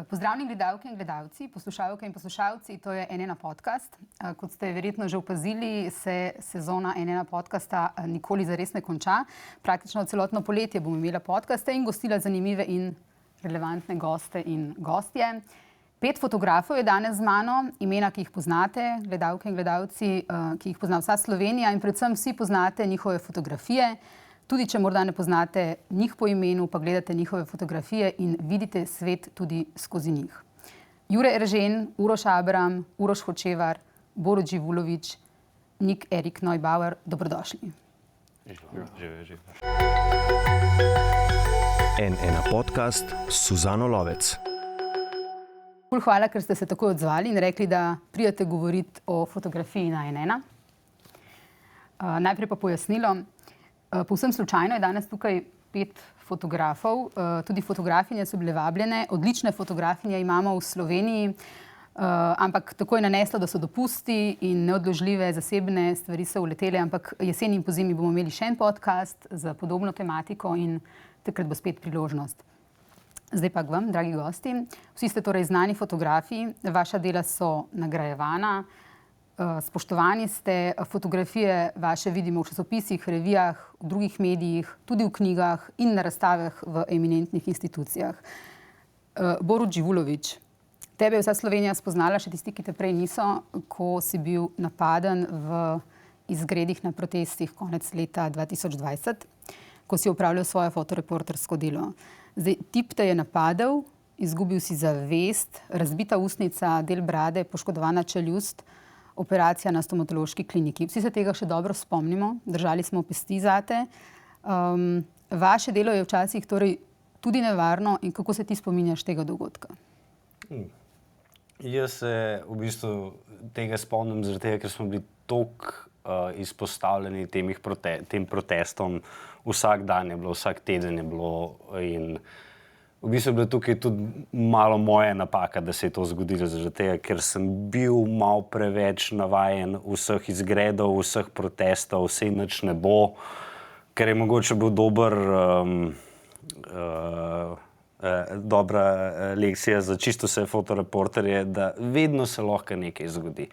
Pozdravljeni gledalke in gledalci, poslušalke in poslušalci, to je N1 podcast. Kot ste verjetno že opazili, se sezona N1 podcasta nikoli zares ne konča. Praktično celotno poletje bom imela podcaste in gostila zanimive in relevantne goste in gostje. 5 fotografov je danes z mano, imena, ki jih poznate, gledalke in gledalci, ki jih pozna vsa Slovenija in predvsem vsi poznate njihove fotografije. Tudi, če morda ne poznate njih po imenu, pa gledate njihove fotografije in vidite svet tudi skozi njih. Jure Eržen, Uroš Abram, Uroš Hočevar, Borut Živulović, Nik Erik Neubauer, dobrodošli. Žive. N1 podcast s Suzano Lovec. Hvala, ker ste se tako odzvali in rekli, da pridete govoriti o fotografiji na N1. Najprej pa pojasnilo. Povsem slučajno je danes tukaj 5 fotografov, tudi fotografinje so bile vabljene, odlične fotografinje imamo v Sloveniji, ampak tako je naneslo, da so dopusti in neodložljive zasebne stvari so uletele, ampak jeseni in pozimi bomo imeli še en podcast za podobno tematiko in takrat bo spet priložnost. Zdaj pa k vam, dragi gosti. Vsi ste torej znani fotografi, vaša dela so nagrajevana, spoštovani ste, fotografije vaše vidimo v časopisih, revijah, v drugih medijih, tudi v knjigah in na razstavah v eminentnih institucijah. Borut Živulović, tebe je vsa Slovenija spoznala, še tisti, ki te prej niso, ko si bil napaden v izgredih na protestih konec leta 2020, ko si opravljal svoje fotoreportersko delo. Zdaj, tip te je napadel, izgubil si zavest, razbita ustnica, del brade, poškodovana čeljust, operacija na stomatološki kliniki. Vsi se tega še dobro spomnimo, držali smo pesti zate. Vaše delo je včasih torej tudi nevarno in kako se ti spominjaš tega dogodka? Jaz se v bistvu tega spomnim zaradi tega, ker smo bili toliko izpostavljeni tem protestom. Vsak dan je bilo, vsak teden je bilo in v bistvu je bila tukaj tudi malo moja napaka, da se je to zgodilo zaradi tega, ker sem bil malo preveč navajen vseh izgredov, vseh protestov, vse nič ne bo, ker je mogoče bil dobra lekcija za čisto vse fotoreporterje, da vedno se lahko nekaj zgodi.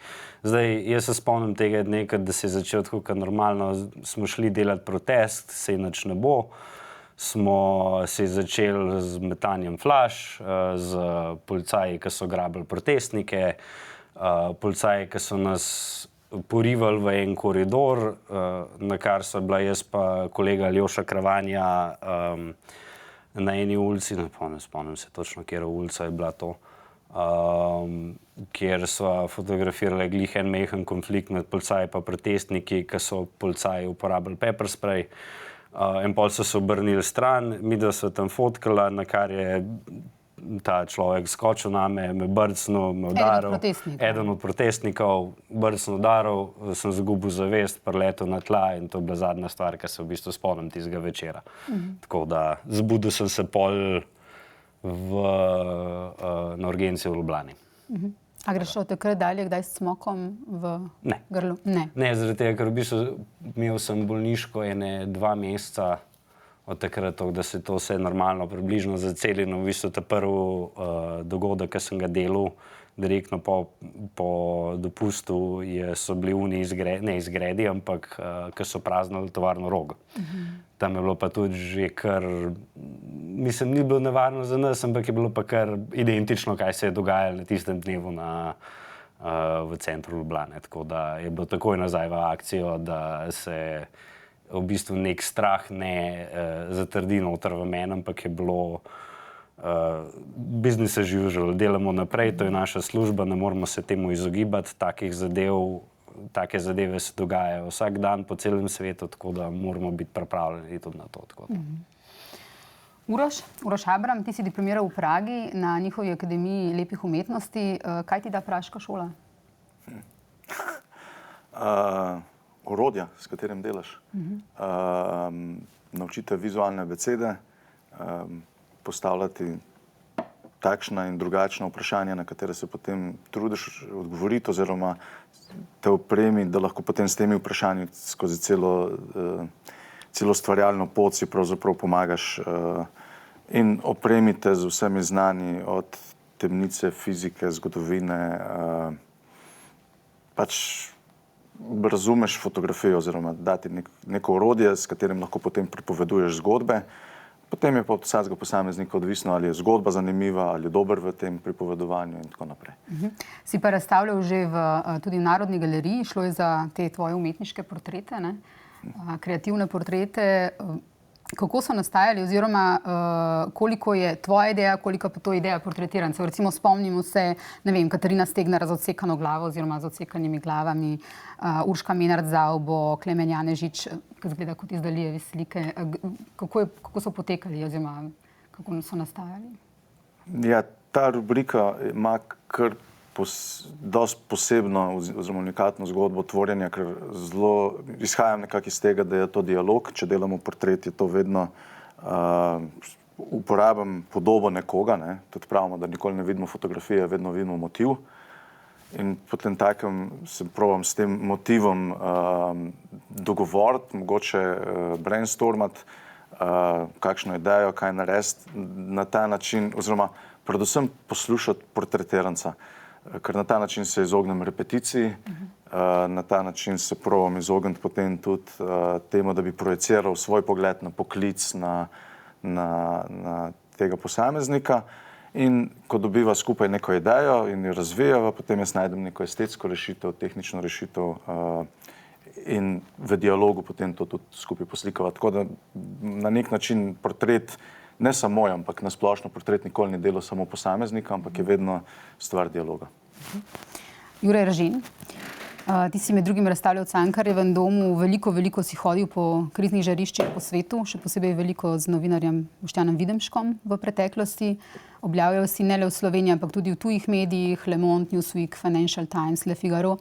Zdaj, jaz se spomnim tega dne, da se je začel tako normalno, smo šli delati protest, se nič ne bo. Smo se začeli z metanjem flaš, z policaji, ki so grabili protestnike, policaji, ki so nas porivali v en koridor, na kar so bila jaz pa kolega Aljoša Kravanja na eni ulici, ne spomnim se točno, katera ulica je bila to, kjer so fotografirali glih en majhen konflikt med policaji pa protestniki, ki so policaji uporabili pepper spray. In pol so se obrnili stran, mi da so tam fotkala, na kar je ta človek skočil name, me brcnil, me udaril. Eden od protestnikov, brcnil, udaril, sem izgubil zavest, preletel na tla in to je bila zadnja stvar, ki se v bistvu spomnim tistega večera. Tako da zbudil sem se pol na urgenci v Ljubljani. A greš od takrat dalje, kdaj s cmokom v grlu? Ne, zaradi tega, ker v bistvu imel sem bolniško 2 meseca od takrat, da se to vse normalno približno zacelilo. V bistvu ta prvi dogodek, ki sem ga delal, direktno po dopustu, so bili ne izgredi, ampak ki so praznili tovarno Rog. Tam je bilo pa tudi že kar, mislim, ni bilo nevarno za nas, ampak je bilo pa kar identično, kaj se je dogajalo na tistem dnevu v centru Ljubljane. Tako da je bilo takoj nazaj v akcijo, da se v bistvu nek strah ne zatrdi noter v meni, ampak je bilo business as usual, delamo naprej, to je naša služba, ne moramo se temu izogibati, take zadeve se dogajajo vsak dan po celem svetu, tako da moramo biti pripravljeni tudi na to. Uroš Abram, ti si diplomiral v Pragi na njihovi akademiji lepih umetnosti. Kaj ti da praška šola? Orodja, s katerim delaš. Naučite vizualne abecede, postavljati takšna in drugačna vprašanja, na katere se potem trudiš odgovoriti oziroma te opremi, da lahko potem s temi vprašanji skozi celo stvarjalno pot si pravzaprav pomagaš in opremite z vsemi znanji od temnice, fizike, zgodovine, pač razumeš fotografijo oziroma dati neko orodje, s katerim lahko potem pripoveduješ zgodbe. Potem je pa od vsakega posameznika odvisno, ali je zgodba zanimiva, ali je dober v tem pripovedovanju in tako naprej. Si pa razstavljal že tudi v Narodni galeriji, šlo je za te tvoje umetniške portrete, ne? Kreativne portrete. Kako so nastajali oziroma koliko je tvoja ideja, koliko pa to ideja portretirancev? Recimo spomnimo se, ne vem, Katarina Stegnar z odsekano glavo oziroma z odsekanimi glavami, Urška Menard Zavbo, Klemen Janežič, ki izgleda kot iz Dalijeve slike. Kako so potekali oziroma kako so nastajali? Ja, ta rubrika ima kar dosti posebno oziroma unikatno zgodbo tvorjenja, ker zelo izhajam nekako iz tega, da je to dialog. Če delamo portret, je to vedno uporabim podobo nekoga, ne. Tudi pravimo, da nikoli ne vidimo fotografije, vedno vidimo motiv. In potem takem se probam s tem motivom dogovoriti, mogoče brainstormati, kakšno idejo, kaj narediti na ta način, oziroma predvsem poslušati portretiranca. Ker na ta način se izognem repeticiji, na ta način se probam izogniti potem tudi temu, da bi projiciral svoj pogled na poklic, na tega posameznika. In ko dobiva skupaj neko idejo in jo razvijava, potem jaz najdem neko estetsko rešitev, tehnično rešitev in v dialogu potem to tudi skupaj poslikava. Tako da na nek način portret ne samo moj, ampak na splošno portret nikoli ni delo samo posameznika, ampak je vedno stvar dialoga. Jure Eržen, ti si med drugim razstavljal v Cankarjevem domu, veliko si hodil po kriznih žariščih po svetu, še posebej veliko z novinarjem Boštjanom Videmškom v preteklosti. Objavljal si ne le v Sloveniji, ampak tudi v tujih medijih, Le Monde, Newsweek, Financial Times, Le Figaro.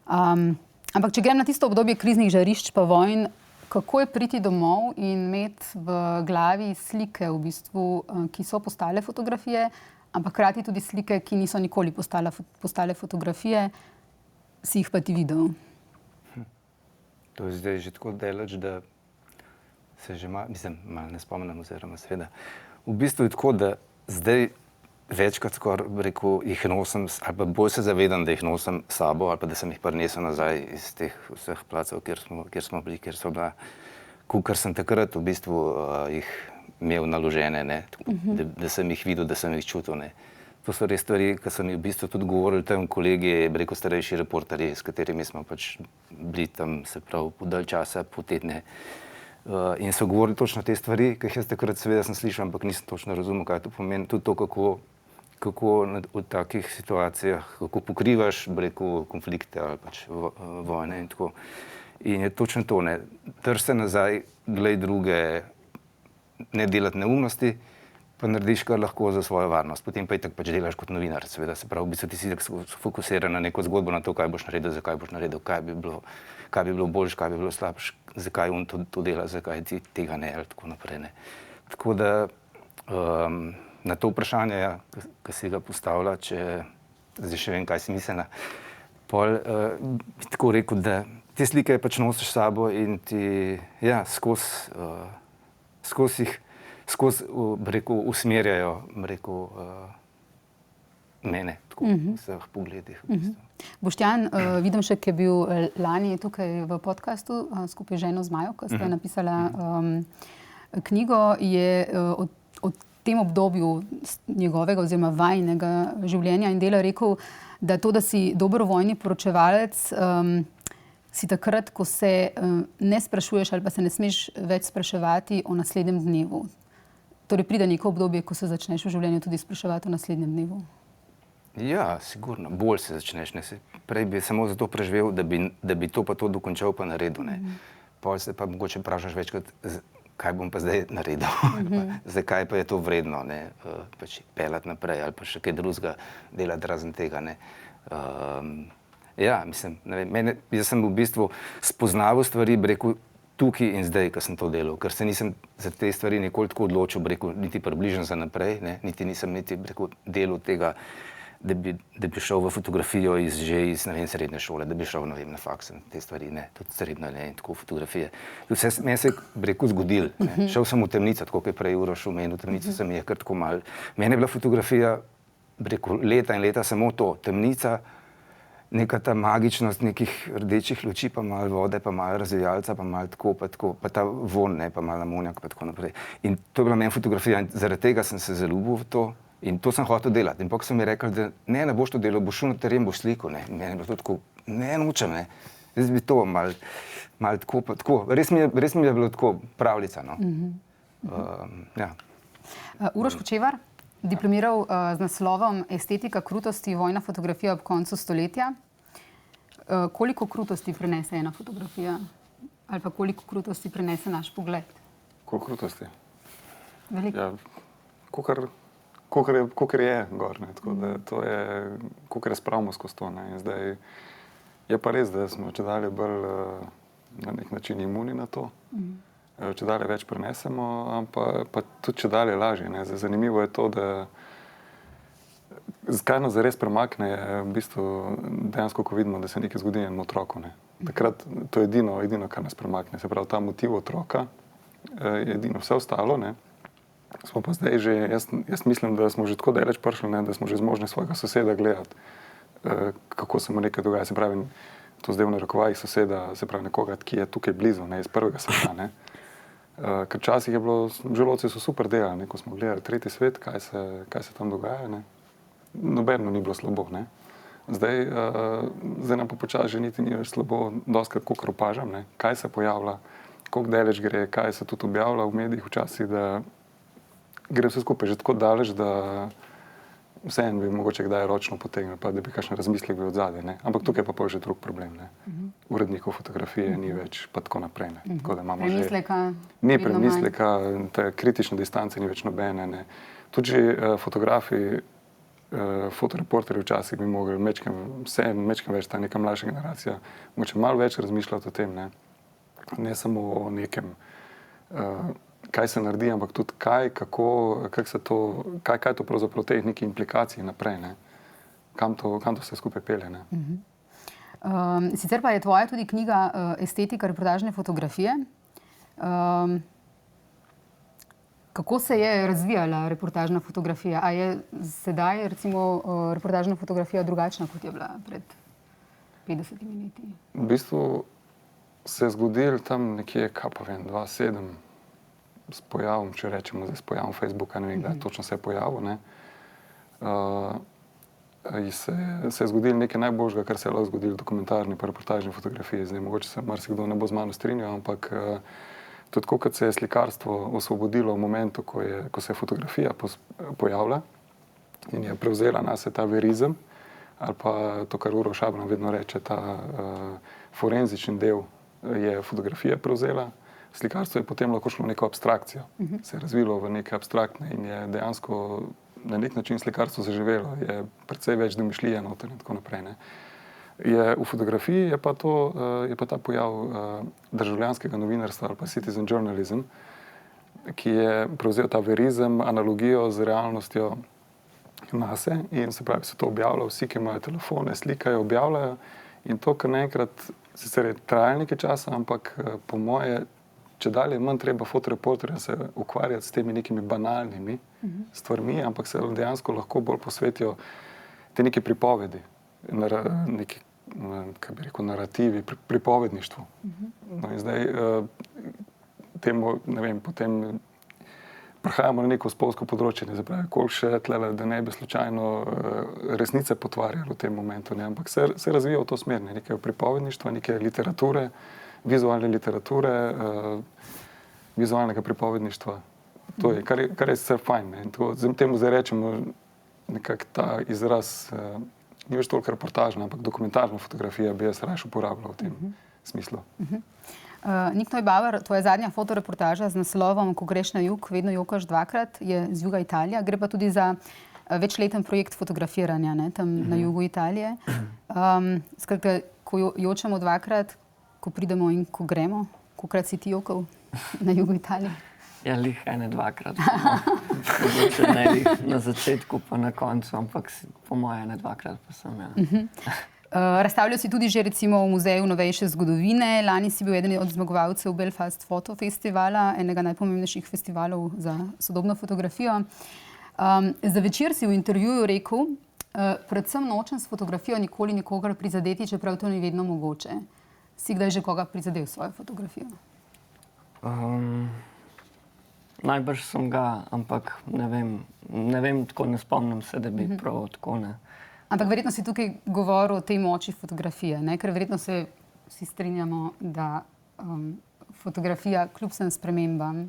Ampak če grem na tisto obdobje kriznih žarišč pa vojn, kako je priti domov in imeti v glavi slike, v bistvu, ki so postale fotografije, ampak hkrati tudi slike, ki niso nikoli postale fotografije, si jih pa ti videl? To je zdaj že tako daleč, da se že malo ne spomnim oziroma seveda. V bistvu je tako, da zdaj večkrat skoraj rekel, jih nosim, ali pa bolj se zavedam, da jih nosim s sabo, ali pa da sem jih prinesel nazaj iz teh vseh placov, kjer smo bili, kjer so bila, kar sem takrat v bistvu jih imel naložene, ne, da sem jih videl, da sem jih čutil, ne. To so res stvari, ki so mi v bistvu tudi govorili tam kolegi, rekel starejši reporterji, s katerimi smo pač bili tam, se pravi, po dalj časa, po tedne. In so govorili točno te stvari, ki jih jaz takrat seveda sem slišal, ampak nisem točno razumel, kaj to pomeni. Tudi to, kako v takih situacijah, kako pokrivaš, rekel, konflikte ali pač vojne in tako. In je točno to, ne, drž se nazaj, glej druge, ne delati neumnosti, pa narediš, kar lahko za svojo varnost. Potem pa itak pač delaš kot novinar, seveda, se pravi, v bistvu ti si fokusiran na neko zgodbo, na to, kaj boš naredil, zakaj boš naredil, kaj bi bilo boljše, kaj bi bilo slabše, zakaj on to dela, zakaj ti tega ne, ali tako naprej, ne. Tako da na to vprašanje, ki si ga postavlja, če zdaj še vem, kaj si mislila, pol bi tako rekel, da te slike pač nosiš s sabo in ti, ja, skozi jih, rekel, usmerjajo, rekel, mene, tako v vseh pogledih. V bistvu. Boštjan Videmšek je bil lani tukaj v podcastu skupaj z ženo Zmajo, ko sta napisala knjigo, je o tem obdobju njegovega oziroma vajinega življenja in dela rekel, da to, da si dober vojni poročevalec, si takrat, ko se ne sprašuješ ali pa se ne smeš več spraševati o naslednjem dnevu. Torej pride neko obdobje, ko se začneš v življenju tudi spraševati o naslednjem dnevu. Ja, sigurno. Bolj se začneš. Ne? Prej bi samo zato preživel, da bi to pa to dokončal pa naredil. Ne? Pol se pa mogoče vprašaš večkrat, kaj bom pa zdaj naredil. Zakaj pa je to vredno, ne? Pač pelati naprej ali pa še kaj drugega delati razen tega. Ne? Ja, mislim, ne vem, jaz sem v bistvu spoznaval stvari, rekel, tukaj in zdaj, ko sem to delal, ker se nisem za te stvari nikoli tako odločil, rekel, niti približno za naprej, ne? Nisem rekel, delal tega, da bi šel v fotografijo že iz srednje šole, da bi šel, ne vem, na faks in te stvari, ne, tudi srednje, ne, in tako fotografije. Vse meni se je, rekel, zgodil, ne. Šel sem v temnico, tako kot je prej Uroš omenil, v temnico se mi je kar tako malo. Meni je bila fotografija leta in leta samo to, temnica, neka ta magičnost nekih rdečih luči, pa malo vode, pa malo razvijalca, pa malo tako, pa ta von, ne, pa malo amonijak, pa tako naprej. In to je bila meni fotografija in zaradi tega sem se zaljubil v to in to sem hotel delati. In potem so mi rekli, da ne boš to delal, boš šel na teren, boš slikal, ne. In meni je bilo to tako, ne, nočem, ne. Jaz bi to malo tako, pa tako. Res mi je bilo tako pravljica, no. Ja. Uroš Kočevar, diplomiral z naslovom Estetika krutosti, vojna fotografija ob koncu stoletja. Koliko krutosti prenese ena fotografija? Ali pa koliko krutosti prenese naš pogled? Koliko krutosti? Veliko. Ja, kolikor je gor, ne, tako da to je, kolikor je spravimo skozi to, ne. In zdaj je pa res, da smo čedalje bolj na nek način imuni na to. Čedalje več prenesemo, ampak pa tudi čedalje lažje, ne. Zdaj, zanimivo je to, da kaj nas zares premakne, je v bistvu dejansko, ko vidimo, da se nekaj zgodi enemu otroku, ne. Takrat to je edino, kar nas premakne. Se pravi, ta motiv otroka je edino. Vse ostalo, ne. Smo pa zdaj že, jaz mislim, da smo že tako daleč prišli, ne, da smo že zmožni svojega soseda gledati, kako se mu nekaj dogaja. Se pravi, to zdaj v narekovajih soseda, se pravi nekoga, ki je tukaj blizu, ne, iz prvega sveta, ne. Ker včasih je bilo, želodci so super delali, ne, ko smo gledali tretji svet, kaj se tam dogaja, ne. Nobeno ni bilo slabo, ne. Zdaj nam pa počasi že niti ni več slabo, dostikrat kakor opažam, ne, kaj se pojavlja, koliko daleč gre, kaj se tudi objavlja v medijih včasih, da gre vse skupaj že tako daleč, da vseeno bi mogoče kdaj ročno potegnil, pa da bi kakšen razmislek bil odzadaj, ne. Ampak tukaj pa že drug problem, ne. Urednikov fotografije ni več, pa tako naprej, ne. Tako da imamo Premisleka? Ni premisleka, te kritične distance ni več nobene, ne. Tudi že fotografi, fotoreporterji včasih bi mogli mečken več, ta neka mlajša generacija, mogoče malo več razmišljati o tem, ne. Ne samo o nekem, kaj se naredi, ampak tudi kaj to pravzaprav teh nekih implikacij naprej, ne. Kam to vse skupaj pelje, ne. Sicer pa je tvoja tudi knjiga Estetika reportažne fotografije. Kako se je razvijala reportažna fotografija? A je sedaj recimo reportažna fotografija drugačna, kot je bila pred 50 leti? V bistvu se je zgodil tam nekje, 2007, s pojavom, če rečemo zdaj s pojavom Facebooka, ne vem, kdaj točno se je pojavil, ne. Se je zgodilo nekaj najboljšega, kar se je lahko zgodilo dokumentarni pa reportažni fotografiji. Zdaj, mogoče se marsikdo ne bo z mano strinjal, ampak tudi tako, kot se je slikarstvo osvobodilo v momentu, ko se je fotografija pojavila in je prevzela nase ta verizem, ali pa to, kar Uroš Abram vedno reče, ta forenzični del je fotografija prevzela, slikarstvo je potem lahko šlo v neko abstrakcijo. Se je razvilo v neke abstraktne in je dejansko na nek način slikarstvo zaživelo, je precej več domišljije noter in tako naprej, ne. V fotografiji je pa ta pojav državljanskega novinarstva ali pa citizen journalism, ki je prevzel ta verizem, analogijo z realnostjo nase in se pravi, se to objavlja, vsi, ki imajo telefone, slikajo, objavljajo in to, kar naenkrat sicer je trajalo nekaj časa, ampak po moje, če dalje manj treba fotoreporterja se ukvarjati s temi nekimi banalnimi stvarmi, ampak se dejansko lahko bolj posvetijo te neke pripovedi, neki, kaj bi rekel, narativi, pripovedništvu. No in zdaj temu, ne vem, potem prehajamo na neko spolsko področje, ne, zapravi, koliko še tlele, da ne bi slučajno resnice potvarjali v tem momentu, ne, ampak se razvija v to smer, ne, nekaj pripovedništva, neke literature, vizualne literature, vizualnega pripovedništva. To je, kar je sicer fajn, ne, in tako, temu zdaj rečemo nekako ta izraz, ni več toliko reportažna, ampak dokumentarna fotografija bi jaz raje uporabljal v tem smislu. Nik Neubauer, tvoja zadnja fotoreportaža z naslovom Ko greš na jug, vedno jokaš dvakrat, je z juga Italije. Gre pa tudi za večleten projekt fotografiranja, ne, tam na jugu Italije. Skratka, ko jočemo dvakrat, ko pridemo in ko gremo, kolikrat si ti jokal na jugu Italije? Ja, lih ene dvakrat. Mogoče ne lih na začetku pa na koncu, ampak po moje ene dvakrat pa sem, ja. Razstavljal si tudi že recimo v Muzeju novejše zgodovine. Lani si bil eden od zmagovalcev Belfast Foto Festivala, enega najpomembnejših festivalov za sodobno fotografijo. Za Večer si v intervjuju rekel, predvsem nočem s fotografijo nikoli nikogar prizadeti, čeprav to ni vedno mogoče. Si kdaj že koga prizadel s svojo fotografijo? Najbrž sem ga, ampak ne vem, tako ne spomnim se, da bi prav tako ne. Ampak verjetno si tukaj govoril o tej moči fotografije, ne? Ker verjetno se vsi strinjamo, da fotografija kljub vsem spremembam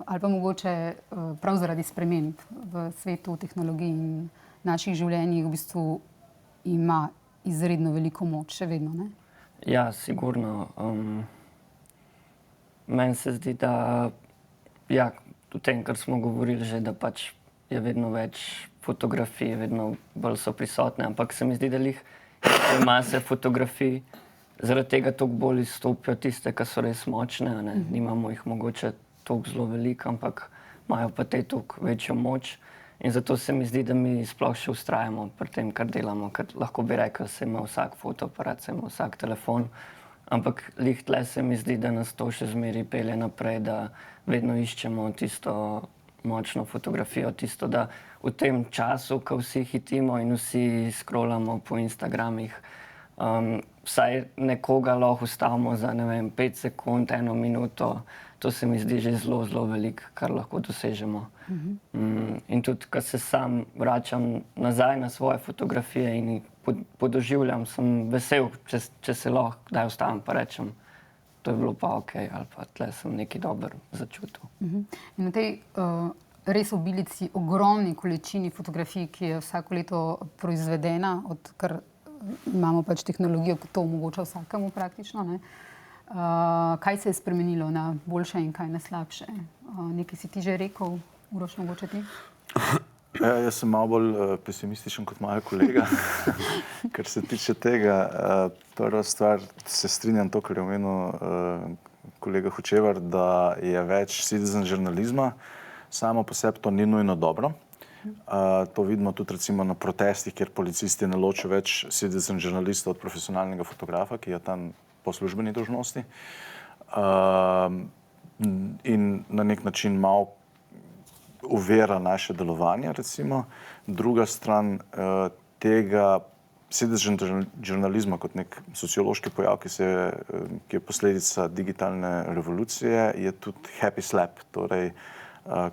ali pa mogoče prav zaradi sprememb v svetu, tehnologiji in naših življenjih v bistvu ima izredno veliko moč, še vedno, ne? Ja, sigurno. Meni se zdi, da ja, v tem, kar smo govorili že, da pač je vedno več fotografij, vedno bolj so prisotne, ampak se mi zdi, da mase fotografij zaradi tega toliko bolj izstopijo tiste, ki so res močne, ne? Nimamo jih mogoče toliko zelo veliko, ampak imajo pa te toliko večjo moč. In zato se mi zdi, da mi sploh še ustrajamo pri tem, kar delamo, ker lahko bi rekel, se ima vsak fotoaparat, se ima vsak telefon, ampak tle se mi zdi, da nas to še zmeri pelje naprej, da vedno iščemo tisto močno fotografijo, tisto, da v tem času, ko vsi hitimo in vsi scrollamo po Instagramih, vsaj nekoga lahko ustavimo za, 5 sekund, 1 minuto. To se mi zdi že zelo, zelo veliko, kar lahko dosežemo. In tudi, ko se sam vračam nazaj na svoje fotografije in jih podoživljam, sem vesel, če se lahko kdaj ustavim pa rečem, to je bilo pa ok, ali pa tle sem nekaj dober začutil. In na tej res obilici, ogromni količini fotografij, ki je vsako leto proizvedena, odkar imamo pač tehnologijo, ki to omogoča vsakemu praktično, ne? Kaj se je spremenilo na boljše in kaj na slabše? Nekaj si ti že rekel, Uroš, mogoče ti? Jaz sem malo bolj pesimističen kot moj kolega, kar se tiče tega. Prva stvar, se strinjam to, kar je omenil kolega Hočevar, da je več citizen žurnalizma. Samo po sebi to ni nujno dobro. To vidimo tudi recimo na protestih, kjer policisti ne ločijo več citizen žurnalista od profesionalnega fotografa, ki je tam po službeni dolžnosti. In na nek način malo uvera naše delovanje, recimo. Druga stran tega citizen žurnalizma kot nek sociološki pojav, ki je posledica digitalne revolucije, je tudi happy slap. Torej,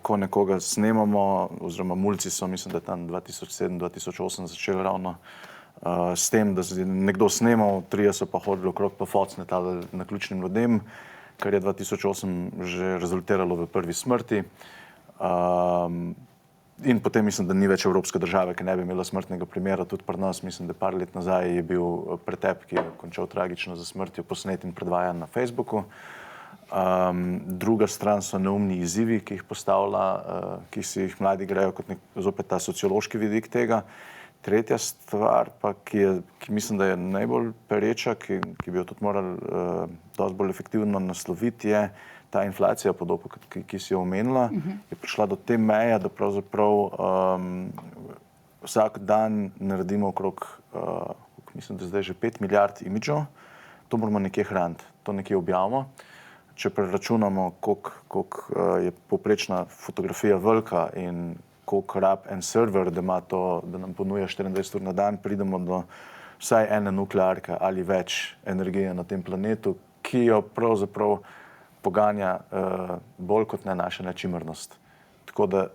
ko nekoga snemamo, oziroma mulci so, mislim, da tam 2007-2008 začeli ravno s tem, da se je nekdo snemal, 3 so pa hodili okrog pa focnetali naključnim ljudem, kar je 2008 že rezultiralo v prvi smrti. In potem mislim, da ni več evropske države, ki ne bi imela smrtnega primera. Tudi pri nas, mislim, da par let nazaj je bil pretep, ki je končal tragično za smrtjo, posnet in predvajan na Facebooku. Druga stran so neumni izzivi, ki jih postavlja, ki si jih mladi grejo kot zopet ta sociološki vidik tega. Tretja stvar pa, ki mislim, da je najbolj pereča, ki bi jo tudi morali dosti bolj efektivno nasloviti, je ta inflacija podobo, ki si jo omenila, je prišla do te meje, da pravzaprav vsak dan naredimo okrog, mislim, da zdaj že 5 milijard imidžov. To moramo nekje hraniti, to nekje objavimo. Če preračunamo, koliko je povprečna fotografija velika in koliko rab en server, da ima to, da nam ponuja 24 ur na dan, pridemo do vsaj ene nuklearke ali več energije na tem planetu, ki jo pravzaprav poganja bolj kot ne naša nečimrnost. Tako da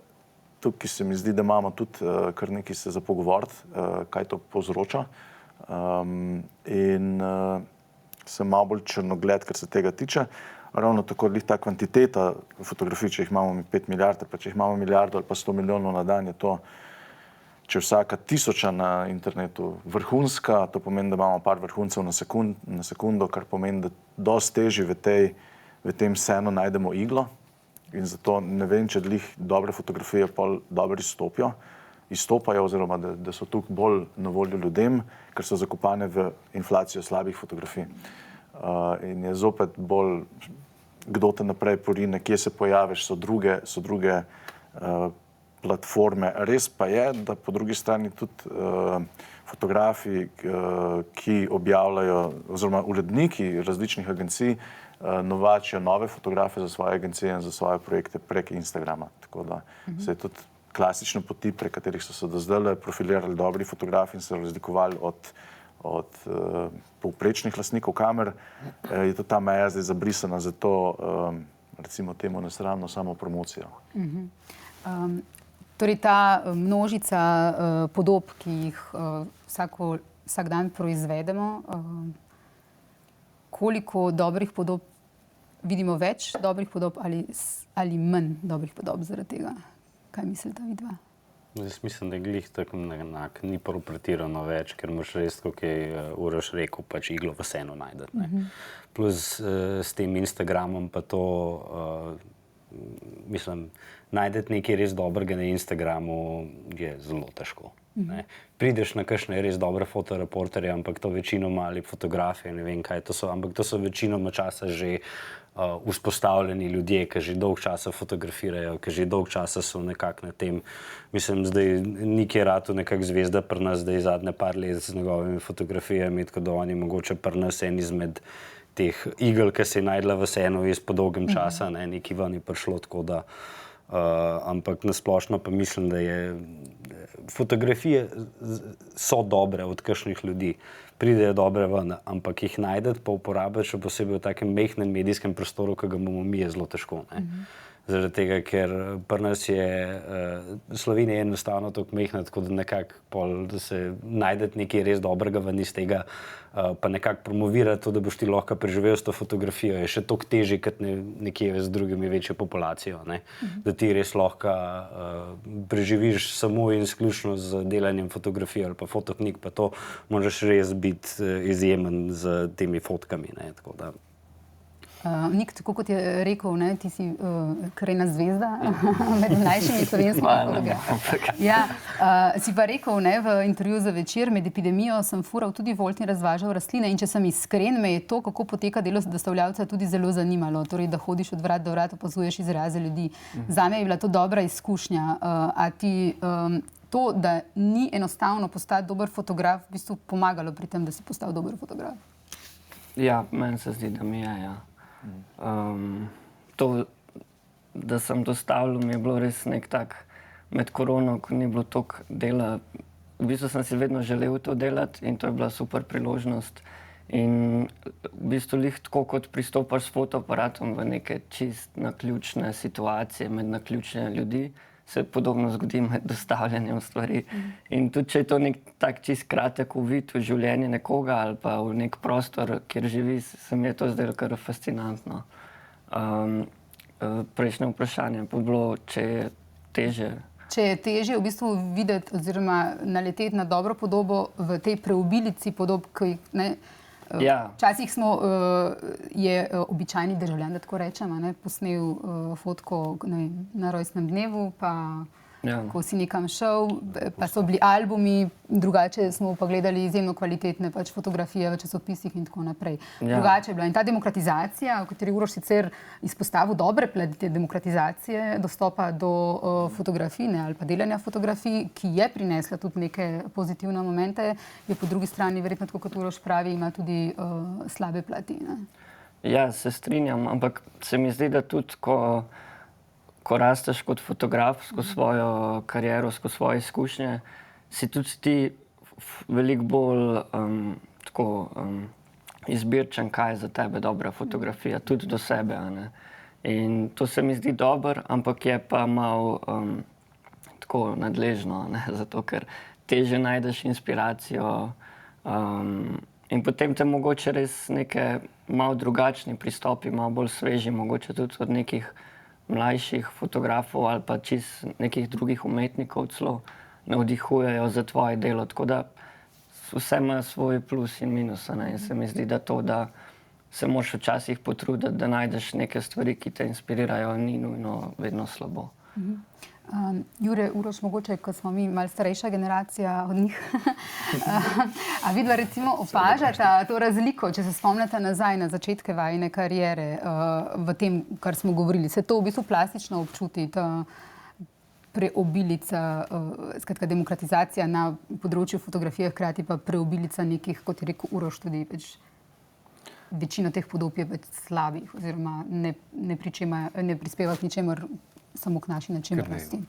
tukaj se mi zdi, da imamo tudi kar nekaj se za pogovoriti, kaj to povzroča. In sem malo bolj črnogled, kar se tega tiče. Ravno tako ta kvantiteta fotografij, če jih imamo 5 milijard, pa če jih imamo milijardo ali pa 100 milijonov na dan, je to, če vsaka 1000 na internetu vrhunska, to pomeni, da imamo par vrhuncev na sekundo, kar pomeni, da dosti težje v tem scenu najdemo iglo. In zato ne vem, če dobre fotografije pol dobro izstopajo oziroma da so tukaj bolj na voljo ljudem, ker so zakopane v inflacijo slabih fotografij. In je zopet bolj, kdo te naprej porine, kje se pojaviš, so druge platforme. Res pa je, da po drugi strani tudi fotografi, ki objavljajo, oziroma uredniki različnih agencij, novačijo nove fotografe za svoje agencije in za svoje projekte prek Instagrama. Tako da se je tudi klasične poti, prek katerih so se do zdaj profilirali dobri fotografi in se razlikovali od povprečnih lastnikov kamer, je to ta meja zdaj zabrisana, zato recimo temu nesramno samo promocijo. Torej ta množica podob, ki jih vsak dan proizvedemo, koliko dobrih podob vidimo, več dobrih podob ali manj dobrih podob zaradi tega? Kaj mislite vidva? Jaz mislim, da glih tako ni prav pretirano več, ker moraš res, kot je Uroš rekel, pač iglo v senu najdeti. Plus s tem Instagramom pa to, mislim, najdeti nekaj res dobrega na Instagramu je zelo težko. Prideš na kakšne res dobre fotoreporterje, ampak to večinoma ali fotografije, ne vem kaj to so, ampak to so večinoma časa že vzpostavljeni ljudje, ki že dolg časa fotografirajo, ki že dolg časa so nekako na tem. Mislim, zdaj Nik je ratu nekako zvezda pri nas, zdaj zadnje par let z njegovimi fotografijami, tako da oni mogoče pri nas en izmed teh igel, ki se je najdla v senu iz po dolgem časa, nekaj ven je prišlo, tako da ampak nasplošno pa mislim, da je fotografije so dobre od kakšnih ljudi, pridejo dobre ven, ampak jih najdeti pa uporabiti še posebej v takem majhnem medijskem prostoru, ki ga imamo mi, je zelo težko. Zaradi tega, ker pri nas je Slovenija enostavno tako majhna, tako da nekako da se najdeti nekaj res dobrega ven iz tega, pa nekako promovirati to, da boš ti lahko preživel s to fotografijo, je še toliko težje, kot nekje z drugimi večjo populacijo, da ti res lahko preživiš samo in izključno z delanjem fotografije ali pa fotoknjig, pa to moraš res biti izjemen z temi fotkami, tako da. Nik, tako kot je rekel, ti si kar ena zvezda med mlajšimi slovenskimi fotografi. Ja, si pa rekel v intervjuju za Večer, med epidemijo sem fural tudi volt in razvažal rastline in če sem iskren, me je to, kako poteka delo dostavljavca, tudi zelo zanimalo. Torej, da hodiš od vrat do vrat, opazuješ izraze ljudi. Zame je bila to dobra izkušnja. A ti to, da ni enostavno postati dober fotograf, v bistvu pomagalo pri tem, da si postal dober fotograf? Ja, meni se zdi, da mi je, ja. To, da sem dostavljal, mi je bilo res nek tak med korono, ko ni bilo toliko dela. V bistvu sem si vedno želel to delati in to je bila super priložnost. In v bistvu lih tako, kot pristopaš s fotoaparatom v neke čist naključne situacije, med naključne ljudi, se podobno zgodi med dostavljanjem stvari. In tudi, če je to nek tak čist kratek uvid v življenje nekoga ali pa v nek prostor, kjer živi, se mi je to zdelo kar fascinantno. Prejšnje vprašanje pa bilo, če je težje. Če je težje v bistvu videti oziroma naleteti na dobro podobo v tej preobilici podob, ki včasih je običajni državljan, da tako rečemo, posnel fotko na rojstnem dnevu, pa ko si nekam šel, pa so bili albumi, drugače smo pa gledali izjemno kvalitetne fotografije v časopisih in tako naprej. Drugače je bila. In ta demokratizacija, v kateri Uroš sicer izpostavil dobre plati te demokratizacije, dostopa do fotografije ali pa delanja fotografij, ki je prinesla tudi neke pozitivne momente, je po drugi strani, verjetno tako kot Uroš pravi, ima tudi slabe plati. Ja, se strinjam, ampak se mi zdi, da tudi ko rasteš kot fotograf skozi svojo kariero, skozi svoje izkušnje, si tudi ti veliko bolj izbirčen, kaj je za tebe dobra fotografija, tudi do sebe. In to se mi zdi dobro, ampak je pa malo tako nadležno, zato ker težje najdeš inspiracijo in potem te mogoče res neke malo drugačni pristopi, malo bolj sveži, mogoče tudi od nekih mlajših fotografov ali pa čist nekih drugih umetnikov celo navdihujejo za tvoje delo. Tako da vse ima svoj plus in minus. In se mi zdi, da to, da se moraš včasih potruditi, da najdeš neke stvari, ki te inspirirajo, ni nujno vedno slabo. Jure, Uroš, mogoče, ko smo mi malo starejša generacija od njih, a vidva recimo opažata to razliko, če se spomnite nazaj na začetke vajine kariere v tem, kar smo govorili. Se to v bistvu plastično občuti, ta preobilica, skratka demokratizacija na področju fotografije, hkrati pa preobilica nekih, kot je rekel Uroš, tudi večina teh podob je slabih oziroma ne prispeva k ničemer, samo k naši načinnosti.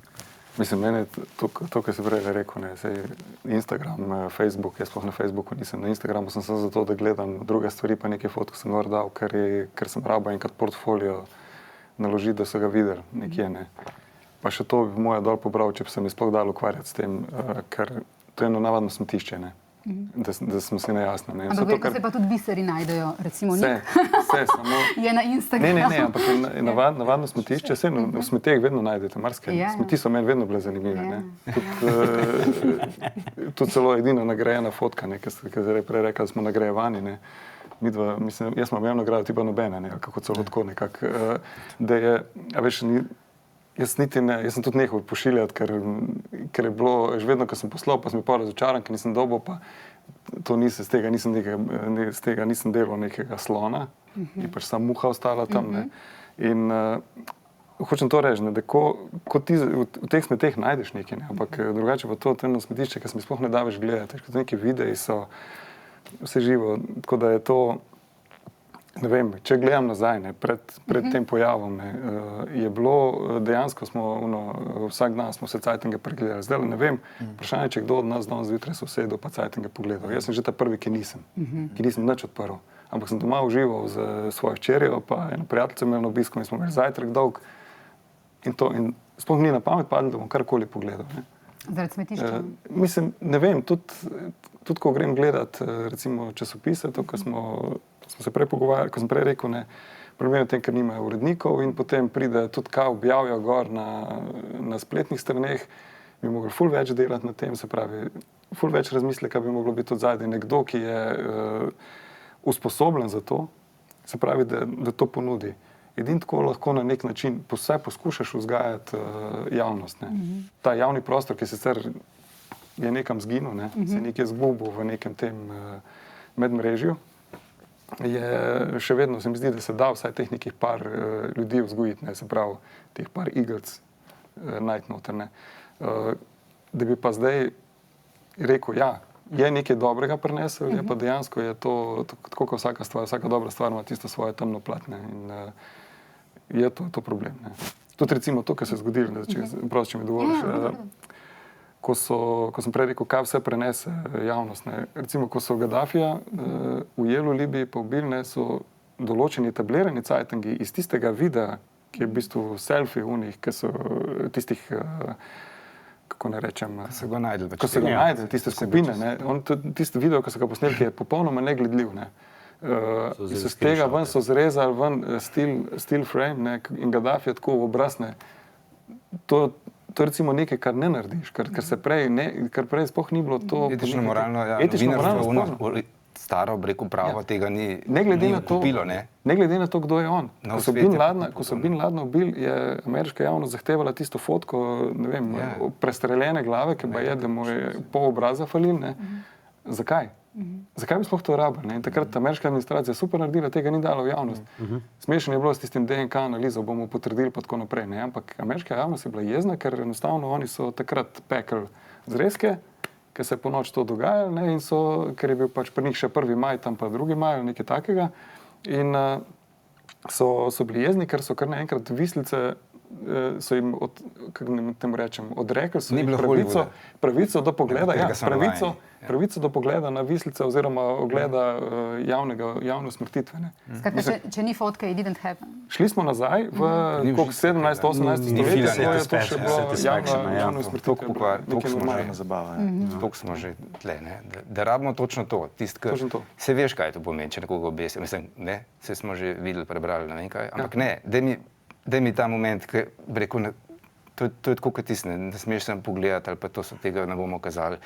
Mislim, mene to, kar si prej rekel, ne, sej Instagram, Facebook, jaz sploh na Facebooku nisem, na Instagramu sem samo zato, da gledam druge stvari, pa nekaj fotk sem gor dal, ker sem rabo enkrat portfolio naložiti, da so ga videli nekje, ne. Pa še to bi moja dol pobral, če bi se mi sploh dal ukvarjati s tem, ker to je eno navadno smetišče, ne. Da smo si nejasni. Ne. Ampak verjetno se pa tudi biseri najdejo, recimo nik. Samo je na Instagramu. Ne, ampak je navadno smetišče, vse v smeteh vedno najdete, marsikaj. Smeti so meni vedno bile zanimive, ne. Tudi celo edina nagrajena fotka, ne, ki je zdaj prej rekla, da smo nagrajevani, ne. Midva, mislim, jaz imam eno nagrado, ti pa nobene, ne, kako celo tako nekako, da je, a veš, jaz sem tudi nehal pošiljati, ker je bilo, že vedno, ko sem poslal, pa sem bil pol razočaran, ker nisem dobil, pa z tega nisem delal nekega slona, je pač samo muha ostala tam, ne. In hočem to reči, da ko ti v teh smeteh najdeš nekaj, ne, ampak drugače pa to eno smetišče, ker se mi sploh ne da več gledati, ker neki videi so vse živo, tako da je to, ne vem, če gledam nazaj, ne, pred tem pojavom, ne, je bilo, dejansko vsak dan smo se Zeitinge pregledali. Zdaj ne vem, vprašanje, če kdo od nas danes zjutraj se usedel pa Zeitinge pogledal. Jaz sem že ta prvi, ki nisem nič odprl. Ampak sem doma užival z svojo hčerjo, pa eno prijateljico imel na obisku in smo imeli zajtrk dolg in sploh ni na pamet padlo, da bom karkoli pogledal, ne. Zaradi smetišča? Mislim, ne vem, tudi ko grem gledat, recimo časopise, to, ko smo se prej pogovarjali, ko sem prej rekel, ne, problem je v tem, ker nimajo urednikov in potem pride tudi kaj objavijo gor na spletnih straneh, bi mogli ful več delati na tem, se pravi, ful več razmisleka bi moglo biti tudi zadaj nekdo, ki je usposobljen za to, se pravi, da to ponudi. Edino tako lahko na nek način vsaj poskušaš vzgajati javnost, ne. Ta javni prostor, ki sicer je nekam zginil, ne, se je nekje zgubil v nekem tem medmrežju, je še vedno, se mi zdi, da se da vsaj teh nekih par ljudi vzgojiti, ne, se pravi, teh par igelc najti noter, ne. Da bi pa zdaj rekel, ja, je nekaj dobrega prinesel, je pa dejansko je to, tako kot vsaka stvar, vsaka dobra stvar ima tisto svoje temno plat, ne, in je to problem, ne. Tudi recimo to, kar se je zgodilo, če mi dovoliš, ko sem prej rekel, kaj vse prenese javnost, ne. Recimo, ko so Gaddafija ujeli v Libiji pa ubili, ne, so določeni etablirani Zeitingi iz tistega videa, ki je v bistvu selfie unih, ki so tistih, kako ne rečem, ko se ga najdel, tiste skupine, ne. Tisti video, ko so ga posneli, ki je popolnoma negledljiv, ne. Z tega ven so zrezali ven still frame, ne, in Gaddafija tako v obraz, ne. To je recimo nekaj, kar ne narediš, kar prej sploh ni bilo to. Etično, moralno, ja. Etično-moralno staro, breko pravo, tega ni kupilo, ne. Ne glede na to, kdo je on. Ko so Bin Ladna ubili, je ameriška javnost zahtevala tisto fotko, ne vem, prestreljene glave, ki pa je, da mu je pol obraza falil, ne. Zakaj? Zakaj bi sploh to rabili, ne? In takrat ameriška administracija super naredila, tega ni dala v javnost. Smešno je bilo s tistim DNK analizo, bomo potrdili pa tako naprej, ne? Ampak ameriška javnost je bila jezna, ker enostavno oni so takrat pekli zrezke, ker se je po noč to dogajalo, ne? In ker je bil pač pri njih še 1. maj, tam pa 2. maj, nekaj takega, in so bili jezni, ker so kar naenkrat vislice so jim, odrekli so jim pravico do pogleda, pravico do pogleda na vislice oziroma ogleda javne usmrtitve. Skratka, če ni fotke, it didn't happen. Šli smo nazaj v 17. 18. stoletje, ko je to še bilo javno usmrtitve. Toliko smo že tle, da rabimo točno to. Se veš, kaj to pomeni, če nekoga obesijo. Mislim, ne, se smo že videli, prebrali, ne vem kaj, ampak ne, daj mi ta moment, ki bi rekel, to je tako kot tisto, ne smeš sem pogledati ali pa to so tega ne bomo kazali.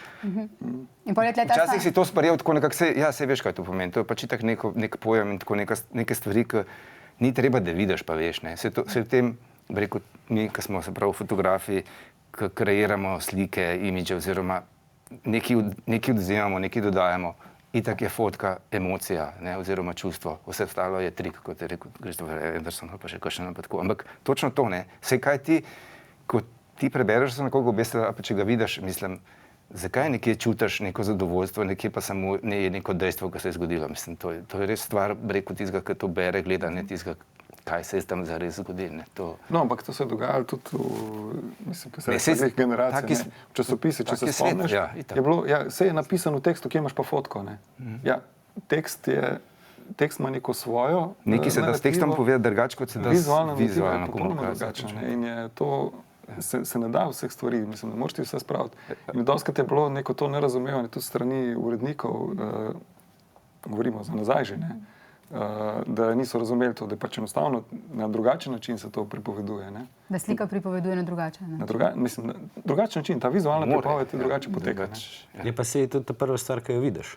Včasih si to sprejel tako nekako, ja, se veš, kaj to pomeni, to je pač itak nek pojem in tako neke stvari, ki ni treba, da vidiš, pa veš, ne. Se v tem, bi rekel, mi, ki smo se pravi fotografi, ki kreiramo slike, imidže oziroma nekaj odzivamo, nekaj dodajamo, itak je fotka emocija, ne, oziroma čustvo, vse ostalo je trik, kot je rekel Christopher Anderson, pa še kakšen pa tako. Ampak točno to, ne, vse kaj ti, ko ti prebereš se nekoga obesila, pa če ga vidiš, mislim, zakaj nekje čutiš neko zadovoljstvo, nekje pa samo neko dejstvo, ki se je zgodilo. Mislim, to je res stvar, bi rekel, tistega, ki to bere, gleda, ne tistega, kaj se je tam zares zgodilo. Ne. No, ampak to se je dogajalo tudi mislim, Ne, saj- v generacij. taki Ne. V časopise, če taki se je svet, spomniš, ja, itak. je bilo, se je napisano v tekstu, kje imaš pa fotko. Ne. Ja, tekst ima neko svojo. Nekaj se da s tekstom narativo, povedati drugače, kot se da vizualna z vizualno popolnoma komunikacijo. drugačna. Ne. In je to, se ne da vseh stvari, mislim, ne moreš ti vse spraviti. In dostikrat je bilo neko to nerazumevanje tudi strani urednikov, govorimo za nazaj že, ne, da niso razumeli to, da pač enostavno na drugačen način se to pripoveduje. Ne. Da slika pripoveduje na drugačen Na način. na drugačen način, ta vizualna More, pripoved ja, drugače poteka. Ne. Je pa se tudi ta prva stvar, ki jo vidiš.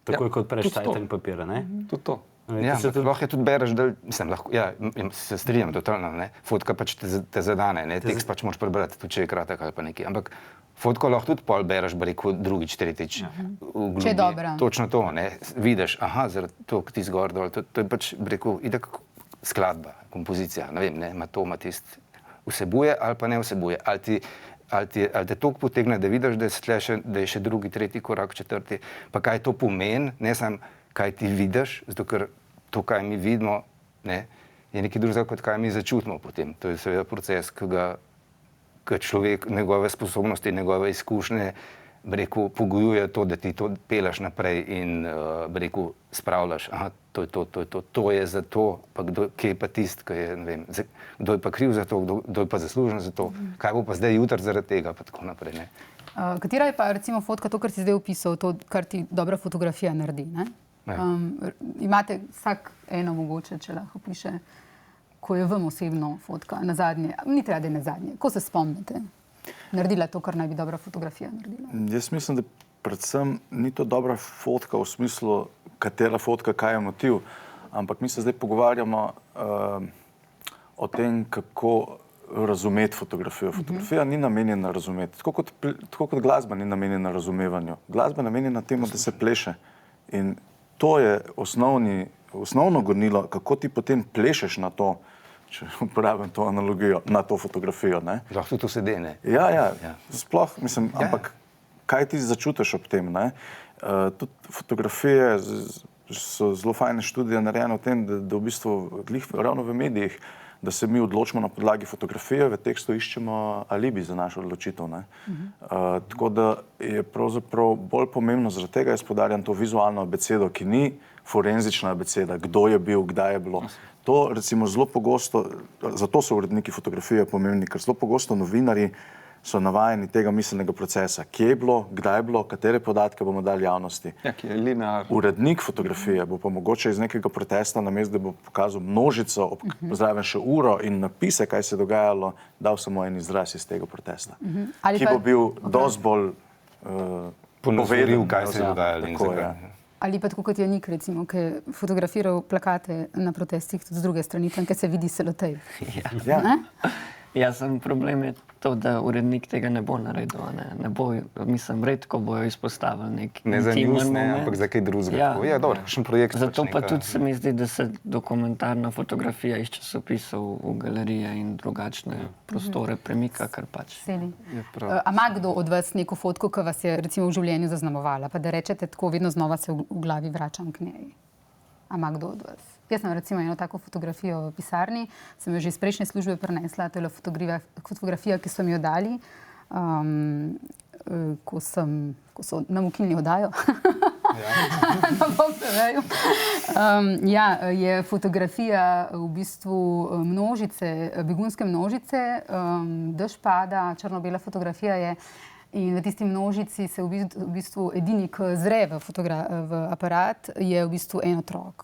Takoj kot preš tudi to. tajten papir, ne? Tudi to. Ja, lahko je tudi bereš, da lahko, ja, se strinjam totalno, ne. Fotka pač te zadane, ne. Tekst pač moraš prebrati, tudi če je kratek ali pa nekaj. Ampak fotko lahko tudi pol bereš, bi rekel, drugič, tretjič. Če je dobra. Točno to, ne. Vidiš, aha, zaradi to, ki ti zgor dol, to je pač, bi rekel, itak skladba, kompozicija, ne vem, ne, ima to, ima tist, vsebuje ali pa ne vsebuje. Ali te toliko potegne, da vidiš, da je še drugi, tretji korak, četrti, pa kaj to pomeni, ne samo kaj ti vidiš, zato ker to, kaj mi vidimo, ne, je nekaj drugega, kot kaj mi začutimo potem. To je seveda proces, ki človek, njegove sposobnosti, njegove izkušnje, bi rekel, pogojuje to, da ti to peleš naprej in, bi rekel, spravljaš, aha, to je za to, pa kje je pa tist, ki je, ne vem, kdo je pa kriv za to, kdo je pa zaslužen za to, kaj bo pa zdaj jutri zaradi tega, pa tako naprej, ne. Katera je pa recimo fotka, to, kar si zdaj opisal, to, kar ti dobra fotografija naredi, ne? Imate vsak eno mogoče, če lahko piše, ko je vam osebno fotka na zadnje, ni treba, da je na zadnje, ko se spomnite, naredila to, kar naj bi dobra fotografija naredila? Jaz mislim, da predvsem ni to dobra fotka v smislu, katera fotka, kaj je motiv, ampak mi se zdaj pogovarjamo o tem, kako razumeti fotografijo. Fotografija ni namenjena razumeti, tako kot glasba ni namenjena razumevanju. Glasba je namenjena temu, da se pleše. In to je osnovno gonilo, kako ti potem plešeš na to, če uporabim to analogijo, na to fotografijo. Ne? Lahko tudi to sede, ne. Ja, sploh, mislim, ampak kaj ti začutiš ob tem, ne? Tudi fotografije so zelo fajne študije narejene o tem, da v bistvu ravno v medijih, da se mi odločimo na podlagi fotografije, v tekstu iščemo alibi za našo odločitev. Ne? Tako da je pravzaprav bolj pomembno, zaradi tega jaz poudarjam to vizualno abecedo, ki ni forenzična abeceda, kdo je bil, kdaj je bilo. To recimo zelo pogosto, zato so uredniki fotografije pomembni, ker zelo pogosto novinarji so navajeni tega miselnega procesa. Kje je bilo, kdaj je bilo, katere podatke bomo dali javnosti. Ja, ki je linearno. Urednik fotografije bo pa mogoče iz nekega protesta, namesto da bo pokazal množico, zraven še uro in napise, kaj se je dogajalo, dal samo en izraz iz tega protesta. Ki bo bil dosti bolj Ponazoril, kaj se je dogajalo in tako, zakaj. ja. Ali pa tako kot je Nik, recimo, ki je fotografiral plakate na protestih tudi z druge strani, tam, kjer se vidi selotej. Ja. Ja, sem problem je to, da urednik tega ne bo naredil. Ne bo, mislim, redko bojo izpostavili nek Ne za intimen news, ne, moment. ampak za kaj drugega. Ja. Ja, dobro, kakšen projekt. Zato pač pa neka- tudi se mi zdi, da se dokumentarna fotografija iz časopisov v galerije in drugačne prostore premika, kar pač. Sedi. prav. A ima kdo od vas neko fotko, ki vas je recimo v življenju zaznamovala, pa da rečete tako, vedno znova se v glavi vračam k njej? A ima kdo od vas? Jaz sem recimo eno tako fotografijo v pisarni, sem jo že iz prejšnje službe prinesla, to je fotografija, ki so mi jo dali, ko so nam ukinili oddajo. Na Bobseveju. Je fotografija v bistvu množice, begunske množice, dež pada, črno-bela fotografija je. In v tisti množici se v bistvu edini, ki zre v aparat, je v bistvu en otrok,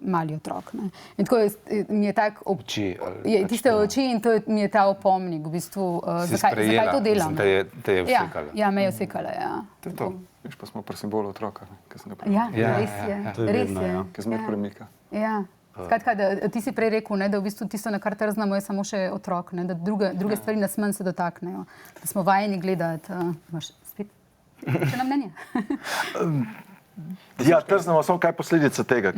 mali otrok. Ne. In tako mi je tak Oči, ali je, pač tiste to. oči in mi je ta opomnik, v bistvu, Si zakaj sprejela, to delam. mislim, te je vsekala. Ja, me je vsekala, ja. To je to. Veš, pa smo pri simbolu otroka, ki sem ga Ja, prebral. res je. To je Res vedno, je. ja. Ki zmer premika. Ja. Skratka, da ti si prej rekel, ne, da v bistvu tisto, na kar trznamo, je samo še otrok, ne, da druge stvari nas manj se dotaknejo. Da smo vajeni gledati. Imaš spet še na mnenje? Ja, trznemo samo kaj posledica tega.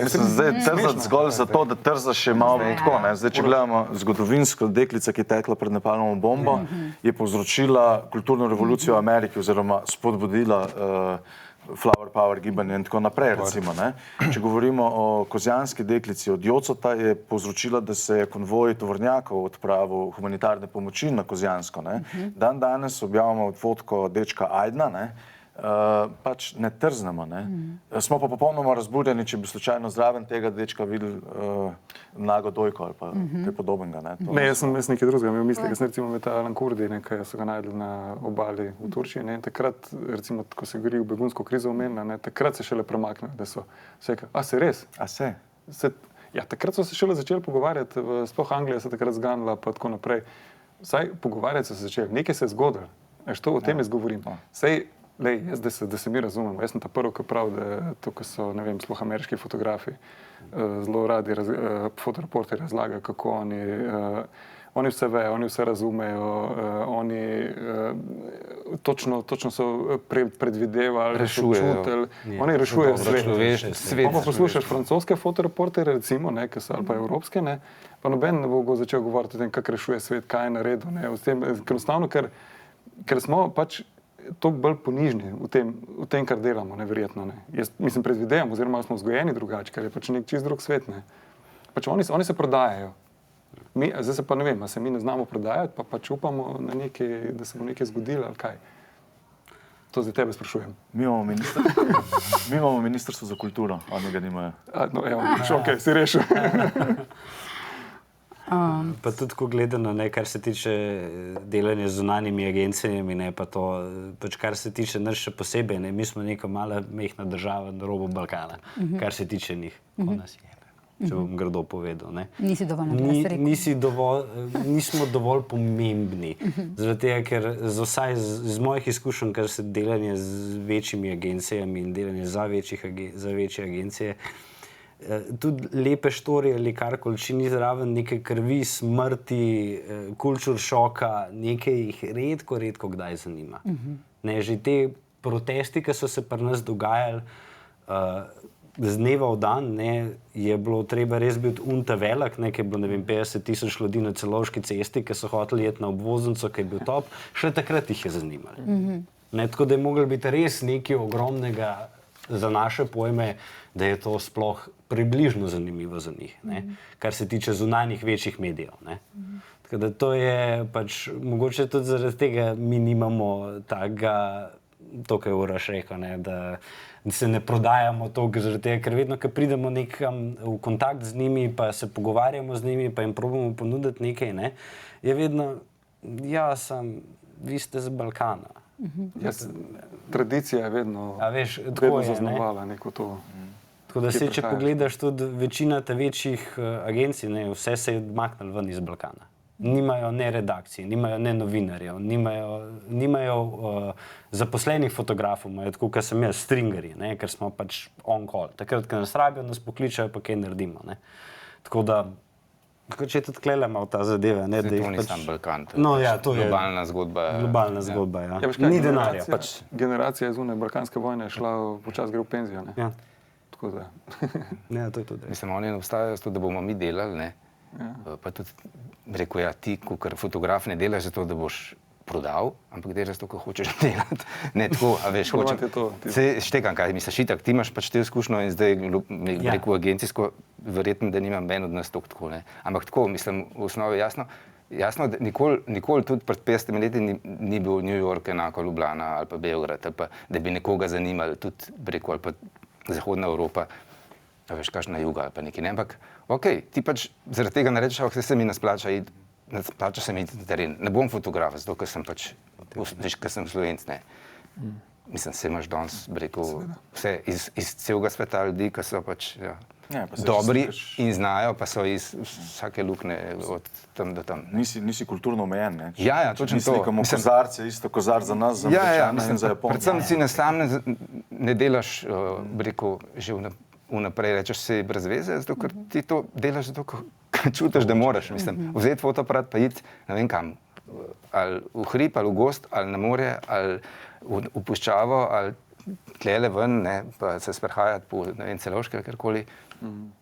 Mislim, zdaj trzati zgolj zato, da trzaš še malo tako. Ne? Zdaj, če gledamo zgodovinsko, deklica, ki je tekla pred Napalmovo bombo, je povzročila kulturno revolucijo v Ameriki oziroma spodbudila flower power gibanje in tako naprej. Recimo, ne. Če govorimo o kozjanski deklici od Jocota, je povzročila, da se je konvoj tovornjakov odpravil humanitarne pomoči na Kozjansko. Ne. Dan danes objavljamo fotko dečka Ajdna, ne. Pač ne trznemo. Ne. Smo pa popolnoma razburjeni, če bi slučajno zraven tega dečka videli nago dojko ali pa kaj podobnega. Ne, ne jaz sem nekaj drugega imel v mislih, jaz sem recimo med Alan Kurdi, ki so ga najdli na obali v Turčiji, ne, in takrat, recimo, ko se govori o begunsko krizo omenila, ne, takrat se šele premaknejo, da so vse, a se res? A se? Ja, takrat so se šele začeli pogovarjati, sploh Anglija se takrat zganila, pa tako naprej. Vsaj pogovarjati so se začeli, nekaj se je zgodilo, što o tem jaz govorim. Sej, lej, jaz, da se mi razumemo, jaz sem ta prvi, ki prav, da to, ko so, ne vem, sploh ameriški fotografi, zelo radi fotoreporterji razlagajo, kako oni vse vejo, oni vse razumejo, oni točno so predvidevali, rešujejo. Oni rešujejo svet. Pa poslušaš francoske fotoreporterje, recimo, ne, ki so, ali pa evropske, ne, pa noben ne bo začel govoriti o tem, kako rešuje svet, kaj je naredil, ne, enostavno, ker smo pač toliko bolj ponižni v tem, kar delamo, neverjetno. Ne. Jaz mislim, predvidevam, oziroma smo vzgojeni drugače, ker je pač nek čist drug svet. Ne. Pač oni se prodajajo. Zdaj se pa ne vem, a se mi ne znamo prodajati, pa pač upamo na nekaj, da se bo nekaj zgodilo, ali kaj. To zdaj tebe sprašujem. Mi imamo ministrstvo za kulturo, oni ga nimajo. No, evo, okej, si rešil. Pa tudi, ko gledano, ne, kar se tiče delanja z zunanjimi agencijami, ne, pa to, pač kar se tiče nas še posebej, ne, mi smo neka mala, mehna država na robu Balkana, kar se tiče njih, ko nas je, če bom grdo povedal. Ne. Nisi dovolj napredan. Nismo dovolj pomembni, zaradi tega, ker vsaj z mojih izkušenj, kar se delanje z večjimi agencijami in delanje za večje agencije, tudi lepe štorije ali karkoli, če ni zraven neke krvi, smrti, kultur šoka, nekaj jih redko kdaj zanima. Ne, že te protesti, ki so se pri nas dogajali z dneva v dan, ne, je bilo treba res biti unta velik, ki je bilo, ne vem, 50,000 ljudi na Celovški cesti, ki so hoteli iti na obvoznico, ki je bil top, še takrat jih je zanimalo. Ne, tako da je moglo biti res nekaj ogromnega za naše pojme, da je to sploh približno zanimivo za njih, ne? Kar se tiče zunanjih večjih medijev. Ne? Tako da to je pač, mogoče tudi zaradi tega mi nimamo takega, to, kar je Uroš rekel, ne? Da se ne prodajamo toliko zaradi tega, ker vedno, ko pridemo nekam v kontakt z njimi, pa se pogovarjamo z njimi, pa jim probamo ponuditi nekaj, ne? Je vedno, vi ste z Balkana. Tradicija je vedno zaznamovala neko to. Tako da če pogledaš tudi večina te večjih agencij, ne, vse se je odmaknilo ven iz Balkana. Nimajo ne redakcij, nimajo ne novinarjev, nimajo zaposlenih fotografov, imajo tako, kot sem jaz, stringerji, ne, ker smo pač on call. Takrat, ko nas rabijo, nas pokličajo, pa kaj naredimo. Ne. Tako da, če tudi klelemo v ta zadeva. Ne, to ni sam Balkan, to je globalna zgodba. Globalna zgodba, ja. Ni denarja. Generacija zunaj balkanske vojne je šla počasi gre v penzijo. Ne? Ja. Tako da. Ja, to je tudi. Mislim, oni ne obstajajo zato, da bomo mi delali, ne? Ja. Pa tudi, rekel, ti, kot fotograf ne delaš zato, da boš prodal, ampak delaš zato, ker hočeš delati. Ne, tako, a veš, se štekam, kaj misliš, itak, ti imaš pač te izkušnjo in zdaj, rekel, agencijsko, verjetno, da nimam ben od nas tako, ne. Ampak tako, mislim, v osnovi jasno, da nikoli tudi pred 50 leti ni bil New York enako Ljubljana ali pa Beograd, ali pa da bi nekoga zanimali, tudi, rekel, ali pa Zahodna Evropa, a veš, kakšna juga ali pa nekaj, ne, ampak okej, ti pač zaradi tega ne rečeš, se mi nasplača se mi iti na teren. Ne bom fotograf, zato ker sem pač, veš, ker sem Slovenc, ne. Mislim, se imaš danes, rekel, vse iz celega sveta ljudi, ki so pač, dobri in znajo, pa so iz vsake lukne od tam do tam. Nisi kulturno omejen, ne? Ja, točno to. Slikamo kozarce, isto kozar za nas, za Američane in za Japonce. Predvsem si ne delaš, rekel, že vnaprej rečeš se brez veze, zato ker ti to delaš zato, ker čutiš, da moraš, mislim, vzeti fotoaparat pa iti, ne vem kam, ali v hrib, ali v gost, ali na morje, ali v puščavo, ali tlele ven, ne, pa se sprehajati po, ne vem, Celovške, karkoli.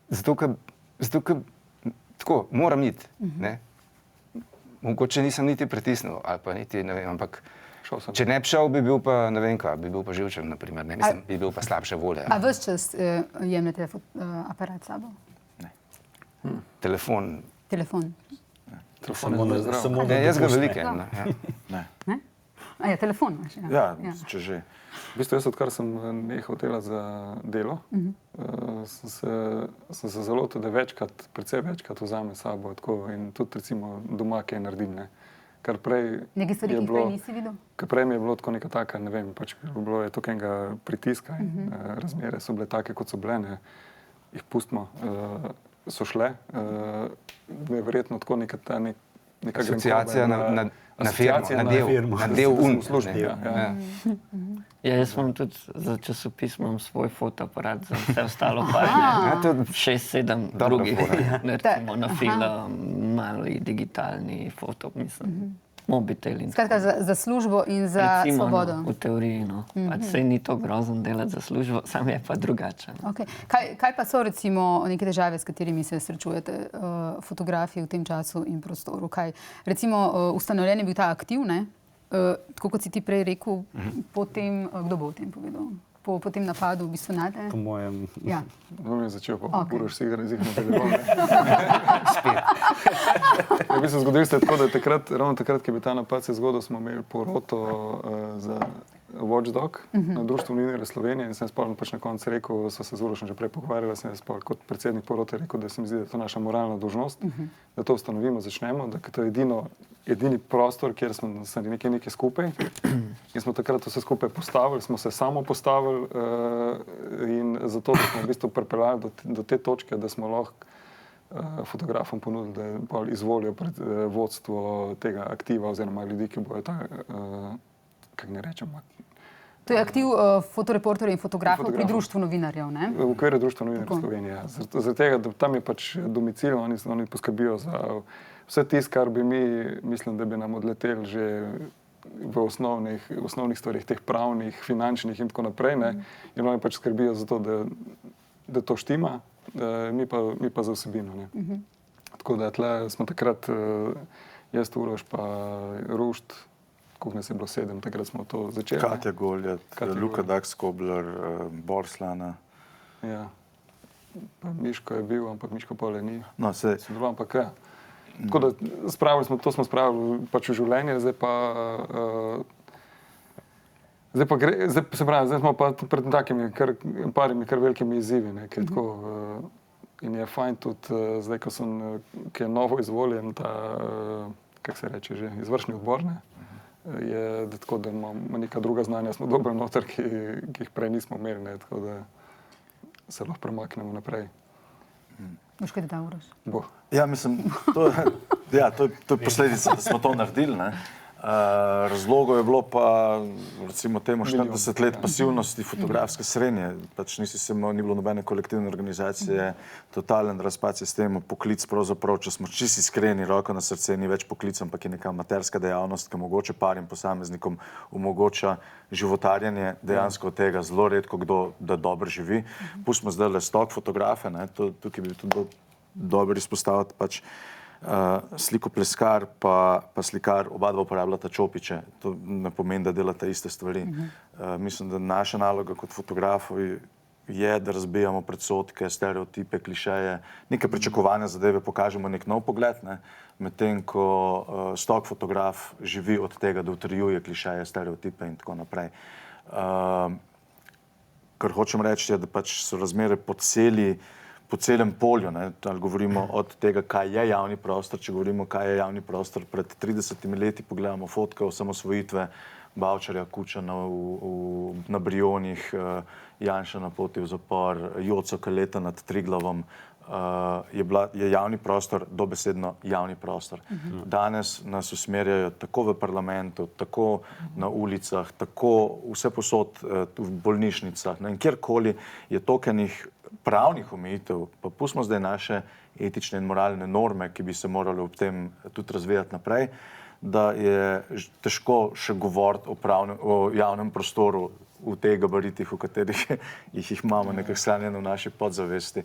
Zato, ker tako, moram iti, ne. Mogoče nisem niti pritisnil, ali pa niti, ne vem, ampak Šel sem. Če ne bi šel, bi bil pa, ne vem kaj, bi bil pa živčen, naprimer, ne, mislim, bi bil pa slabše volje. A ves čas jemljete aparat s sabo? Telefon. Telefon? Samo Ne, jaz ga veliko Ja. jemljem. Ja. Ne? A ja, telefon imaš? Ja, če že. V bistvu jaz, odkar sem nehal delati za Delo, sem se zelo tudi precej večkrat vzamem s sabo tako, in tudi recimo doma kaj naredim. Ne. Kar prej Nekaj stvari, ki jih prej nisi videl? Kar prej mi je bilo tako neka taka, ne vem, pač bilo je toliko enega pritiska in razmere so bile take, kot so bile, ne. Jih pustimo, so šle. Je verjetno tako neka Asociacija na firmo, na del v službi. Ja, jaz imam tudi za časopis imam svoj fotoaparat, za vse ostalo pa je 6-7 drugih, recimo na film, mali digitalni foto, mislim, mobitel in Skratka, za službo in za recimo, svobodo. v teoriji, no. Pač sej ni to grozno delati za službo, sam je pa drugačen. Okay. Kaj pa so recimo neke težave, s katerimi se srečujete fotografi v tem času in prostoru? Recimo ustanovljen je bil ta aktiv, ne? Tako kot si ti prej rekel, potem, kdo bo o tem povedal? Po tem napadu v bistvu nate? Po mojem. Ja. Bom je začel, pa Okej. Uroš si igra nadaljeval. V bistvu zgodilo se je tako, da je ravno takrat, ko je bil ta napad se zgodil, smo imeli poroto za Watchdog na Društvu novinarjev Slovenije in sem spomnil pač na koncu rekel, so se z Urošem že prej pogovarjali, sem spomnil kot predsednik porote rekel, da se mi zdi, da je to naša moralna dolžnost, da to ustanovimo, začnemo, da to je edini prostor, kjer smo nekaj skupaj in smo takrat vse skupaj postavili, smo se samo postavili in zato, da smo v bistvu pripeljali do te točke, da smo lahko fotografom ponudili, da izvolijo vodstvo tega aktiva oziroma ljudi, ki bojo ta, kako ne rečemo. To je aktiv fotoreporterjev in fotografov pri Društvu novinarjev, ne? V okviru Društva novinarjev Slovenije. Zaradi tega, da tam je pač domicil, oni poskrbijo za vse tisto, kar bi mi, mislim, da bi nam odleteli že v osnovnih stvarih, teh pravnih, finančnih in tako naprej, ne? In oni pač skrbijo za to, da to štima, mi pa za vsebino, ne? Tako da tle smo takrat, jaz, Uroš pa Rušt, koliko nas je bilo 7, takrat smo to začeli. Katja Goljat, Luka Dakskobler, Borslana. Ja. Pa Miško je bil, ampak Miško pole ni. No, Sodeloval, ampak ja. Tako da to smo spravili pač v življenje, zdaj smo pa pred takimi parimi kar velikimi izzivi, ne, ki je tako, in je fajn tudi zdaj, ko je novo izvoljen ta, kako se reče že, izvršni odbor, ne, je da tako, da imamo neka druga znanja, smo dobro noter, ki jih prej nismo imeli, ne, tako da se lahko premaknemo naprej. Boš kaj dodal, Uroš? Bo. Ja, mislim, to je posledica, da smo to naredili, ne. Razlogov je bilo pa, recimo temu, 40 let pasivnosti fotografske srenje. Pač ni bilo nobene kolektivne organizacije, totalen razpad sistema, poklic pravzaprav, če smo čisto iskreni, roko na srce, ni več poklic, ampak je neka amaterska dejavnost, ki mogoče parim posameznikom omogoča životarjenje dejansko od tega, zelo redko kdo, da dobro živi. Pustimo zdaj le stok fotografe, ne, tukaj bi tudi dobro izpostaviti pač slikopleskar pa slikar, oba dva uporabljata čopiče. To ne pomeni, da delata iste stvari. Mislim, da naša naloga kot fotografov je, da razbijamo predsodke, stereotipe, klišeje, neke pričakovane zadeve, pokažemo nek nov pogled, ne? Medtem ko stok fotograf živi od tega, da utrjuje klišeje, stereotipe in tako naprej. Kar hočem reči, je, da pač so razmere po celem polju, ne, ali govorimo od tega, kaj je javni prostor, če govorimo, kaj je javni prostor. Pred 30 leti pogledamo fotke osamosvojitve, Bavčarja, Kučana na Brionih, Janša na poti v zapor, Joco Kaleta nad Triglavom, je javni prostor dobesedno javni prostor. Danes nas usmerjajo tako v parlamentu, tako na ulicah, tako vse posod v bolnišnicah, in kjerkoli je tokenih pravnih omejitev, pa pustimo zdaj naše etične in moralne norme, ki bi se morali ob tem tudi razvijati naprej, da je težko še govoriti o javnem prostoru v teh gabaritih, v katerih jih imamo nekako shranjeno v naši podzavesti.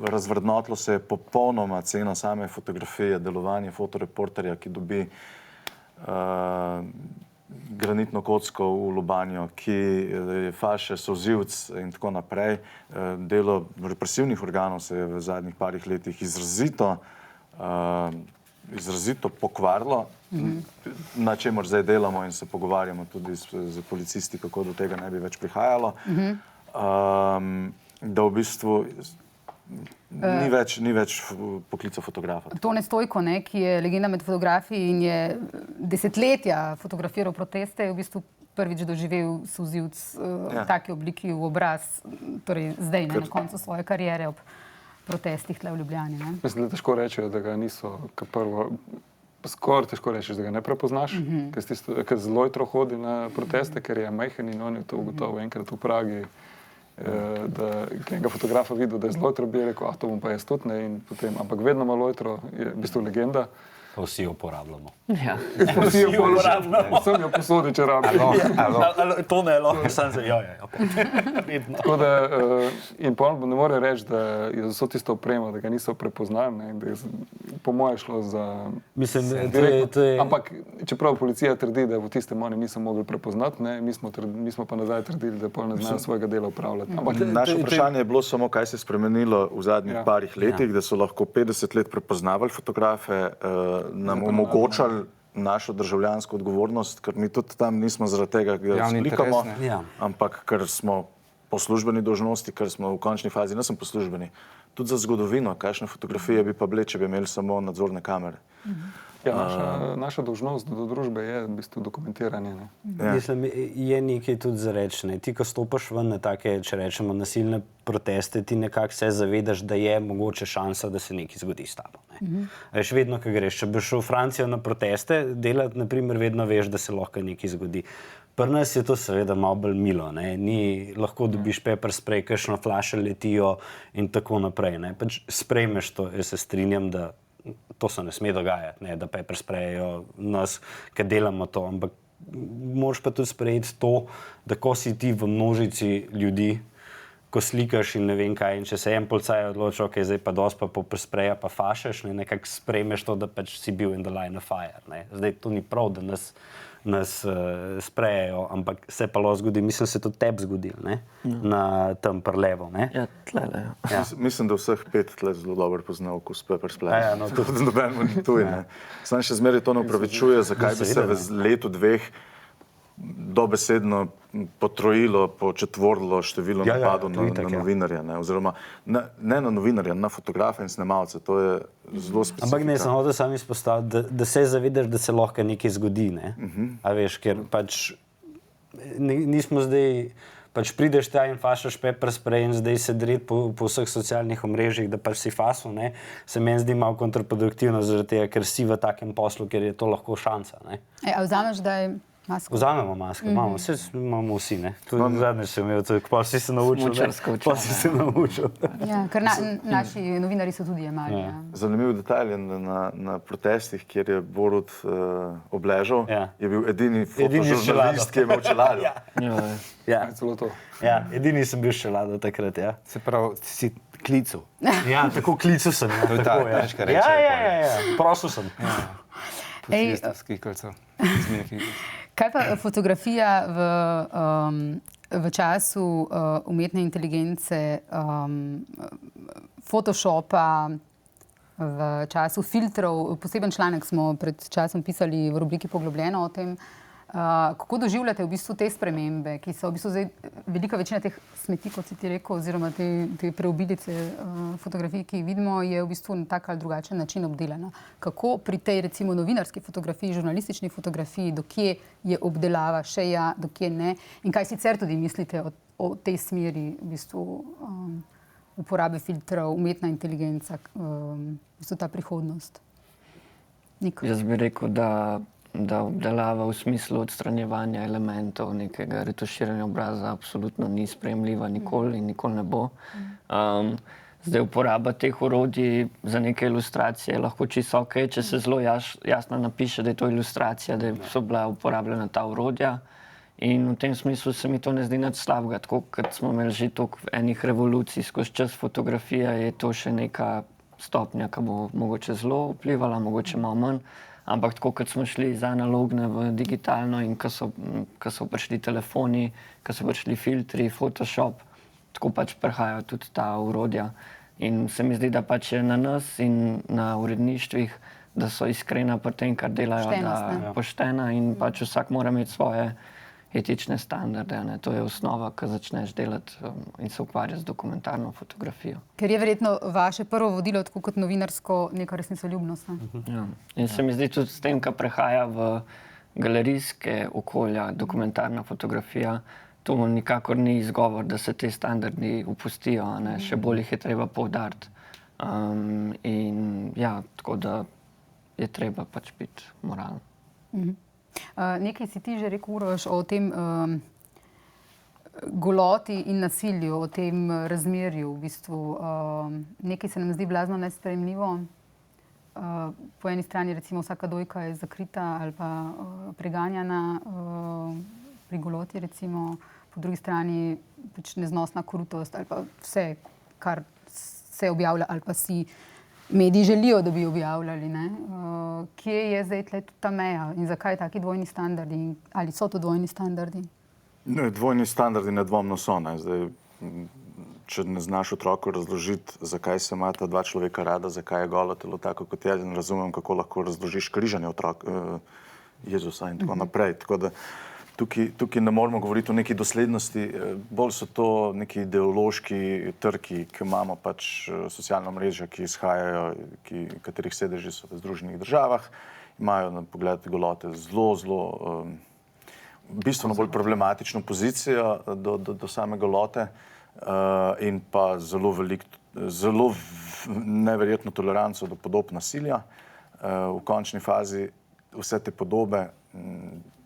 Razvrednotilo se je popolnoma cena same fotografije, delovanje fotoreporterja, ki dobi granitno kocko v Lobanjo, ki je faše, solzivc in tako naprej. Delo represivnih organov se je v zadnjih parih letih izrazito pokvarilo, na čemer zdaj delamo in se pogovarjamo tudi z policisti, kako do tega ne bi več prihajalo. Da v bistvu ni več poklica fotografa. Tone Stojko, ki je legenda med fotografi in je desetletja fotografiral proteste, je v bistvu prvič doživel solzivec v taki obliki v obraz, torej zdaj, na koncu svoje kariere ob protestih tle v Ljubljani. Mislim, da težko rečejo, da ga niso, skoraj težko rečeš, da ga ne prepoznaš, ker zelo hitro hodi na proteste, ker je majhen in on je to ugotovil enkrat v Pragi, da enega fotografa videl, da je zelo hitro, bi rekel, to bom pa jaz tudi, ampak vedno malo hitro je v bistvu legenda. Pa vsi jo uporabljamo. Ja. Vsi jo uporabljamo. Sem jo posodi, če rabim. To ne, lahko sam se, Tako da, in pol ne more reči, da je so tisto opremo, da ga niso prepoznali, da je po moje šlo za... Mislim, ampak, čeprav policija trdi, da v tistem oni niso mogli prepoznati, mi smo pa nazaj trdili, da pol ne znajo svojega dela upravljati. Naše vprašanje je bilo samo, kaj se je spremenilo v zadnjih parih letih, da so lahko 50 let prepoznavali fotografe, nam omogočali našo državljansko odgovornost, ker mi tudi tam nismo zaradi tega, da slikamo, ampak ker smo po službeni dolžnosti, ker smo v končni fazi, ne sem po službeni, tudi za zgodovino, kakšne fotografije bi pa bile, če bi imeli samo nadzorne kamere. Naša dolžnost do družbe je v bistvu dokumentiranje. Mislim, je nekaj tudi za reči. Ti, ko stopaš ven na take, če rečemo, nasilne proteste, ti nekako se zavedaš, da je mogoče šansa, da se nekaj zgodi s tabo. Veš, vedno, ko greš, če boš šel v Francijo na proteste delati, naprimer, vedno veš, da se lahko nekaj zgodi. Pri nas je to seveda malo bolj milo, ni lahko dobiš pepper spray, kakšno flaše letijo in tako naprej. Pač sprejmeš to, jaz se strinjam, da to se ne sme dogajati, da pepper sprayejo nas, ki delamo to, ampak moraš pa tudi sprejeti to, da ko si ti v množici ljudi, ko slikaš in ne vem kaj, in če se en policaj odločil, ok, zdaj pa dosti pa pepper spraya pa fašeš, nekako sprejmeš to, da pač si bil in the line of fire. Zdaj to ni prav, da nas sprejejo, ampak se pa lahko zgodi, mislim, se tudi tebi zgodil, na tem prlevu. Ja, tlele. Mislim, da vseh 5 tle zelo dobro pozna okus pepper splaya. Tudi nobenemu ni tuj. Sam še zmeraj to ne upravičuje, zakaj bi se v letu 2 dobesedno potrojilo, početvorilo število napadov na novinarja. Oziroma, ne na novinarja, na fotografe in snemalce. To je zelo specifično. Ampak ne, samo da sam izpostavil, da se zavedaš, da se lahko nekaj zgodi. A veš, ker pač nismo zdaj, pač prideš ta in fašaš pepper spray in zdaj se dreti po vseh socialnih omrežjih, da pač si fasil, se meni zdi malo kontraproduktivno zaradi tega, ker si v takem poslu, ker je to lahko šansa. A vzameš, da je masko? Vzamemo masko, imamo vsi, Tudi zadnjič sem imel, pa si se naučil. Ker naši novinari so tudi jemali. Zanimiv detalj je na protestih, kjer je Borut obležal, je bil edini fotožurnalist, ki je imel čelado. Celo to. Edini sem bil čelado takrat, Se pravi, si klical. Ja, tako klical sem. To je ta, veš, kaj reče. Prosil sem. Pocijesta skikalcev. Kaj pa fotografija v času umetne inteligence, Photoshopa, v času filtrov? Poseben članek smo pred časom pisali v rubriki Poglobljeno o tem. Kako doživljate v bistvu te spremembe, ki so v bistvu zdaj velika večina teh smeti, kot si ti rekel, oziroma te preobilice fotografij, ki jih vidimo, je v bistvu na tak ali drugačen način obdelana. Kako pri tej recimo novinarski fotografiji, žurnalistični fotografiji, dokje je obdelava še dokje ne? In kaj sicer tudi mislite o tej smeri v bistvu uporabe filtrov, umetna inteligenca, v bistvu ta prihodnost? Niko. Jaz bi rekel, da obdelava v smislu odstranjevanja elementov nekega retuširanja obraza absolutno ni sprejemljiva nikoli in nikoli ne bo. Zdaj uporaba teh orodij za neke ilustracije je lahko čisto ok, če se zelo jasno napiše, da je to ilustracija, da so bila uporabljena ta orodja. In v tem smislu se mi to ne zdi nič slabega. Tako kot smo imeli že toliko enih revolucij skozi čas fotografije, je to še neka stopnja, ki bo mogoče zelo vplivala, mogoče malo manj. ampak tako, kot smo šli iz analogne v digitalno in ko so prišli telefoni, ko so prišli filtri, Photoshop, tako pač prihajajo tudi ta orodja. In se mi zdi, da pač je na nas in na uredništvih, da so iskrena pri tem, kar delajo, poštena in pač vsak mora imeti svoje etične standarde. Ne? To je osnova, ko začneš delati in se ukvarjati z dokumentarno fotografijo. Ker je verjetno vaše prvo vodilo, tako kot novinarsko, neka resnicoljubnost. Ja. In se mi zdi tudi s tem, ko prehaja v galerijske okolja, dokumentarna fotografija, to nikakor ni izgovor, da se te standardi opustijo, ne? Še bolj jih je treba poudariti. In ja, tako da je treba pač biti moralen. Nekaj si ti že rekel, Uroš, o tem goloti in nasilju, o tem razmerju v bistvu. Nekaj se nam zdi blazno nesprejemljivo. Po eni strani recimo vsaka dojka je zakrita ali pa preganjana pri goloti recimo, po drugi strani pač neznosna krutost ali pa vse, kar se objavlja ali pa si mediji želijo, da bi objavljali. Kje je zdaj tle ta meja in zakaj taki dvojni standardi? Ali so to dvojni standardi? Ne, dvojni standardi nedvomno so. Zdaj, če ne znaš otroku razložiti, zakaj se imata dva človeka rada, zakaj je golo telo tako, kot je, ne razumem, kako lahko razložiš križanje Jezusa in tako naprej. Tako da tukaj ne moramo govoriti o neki doslednosti, bolj so to neki ideološki trki, ki imamo pač socialna mreža, ki izhajajo, katerih sedeži so v Združenih državah, imajo na pogled golote zelo bistveno bolj problematično pozicijo do same golote in pa zelo neverjetno toleranco do podob nasilja. V končni fazi vse te podobe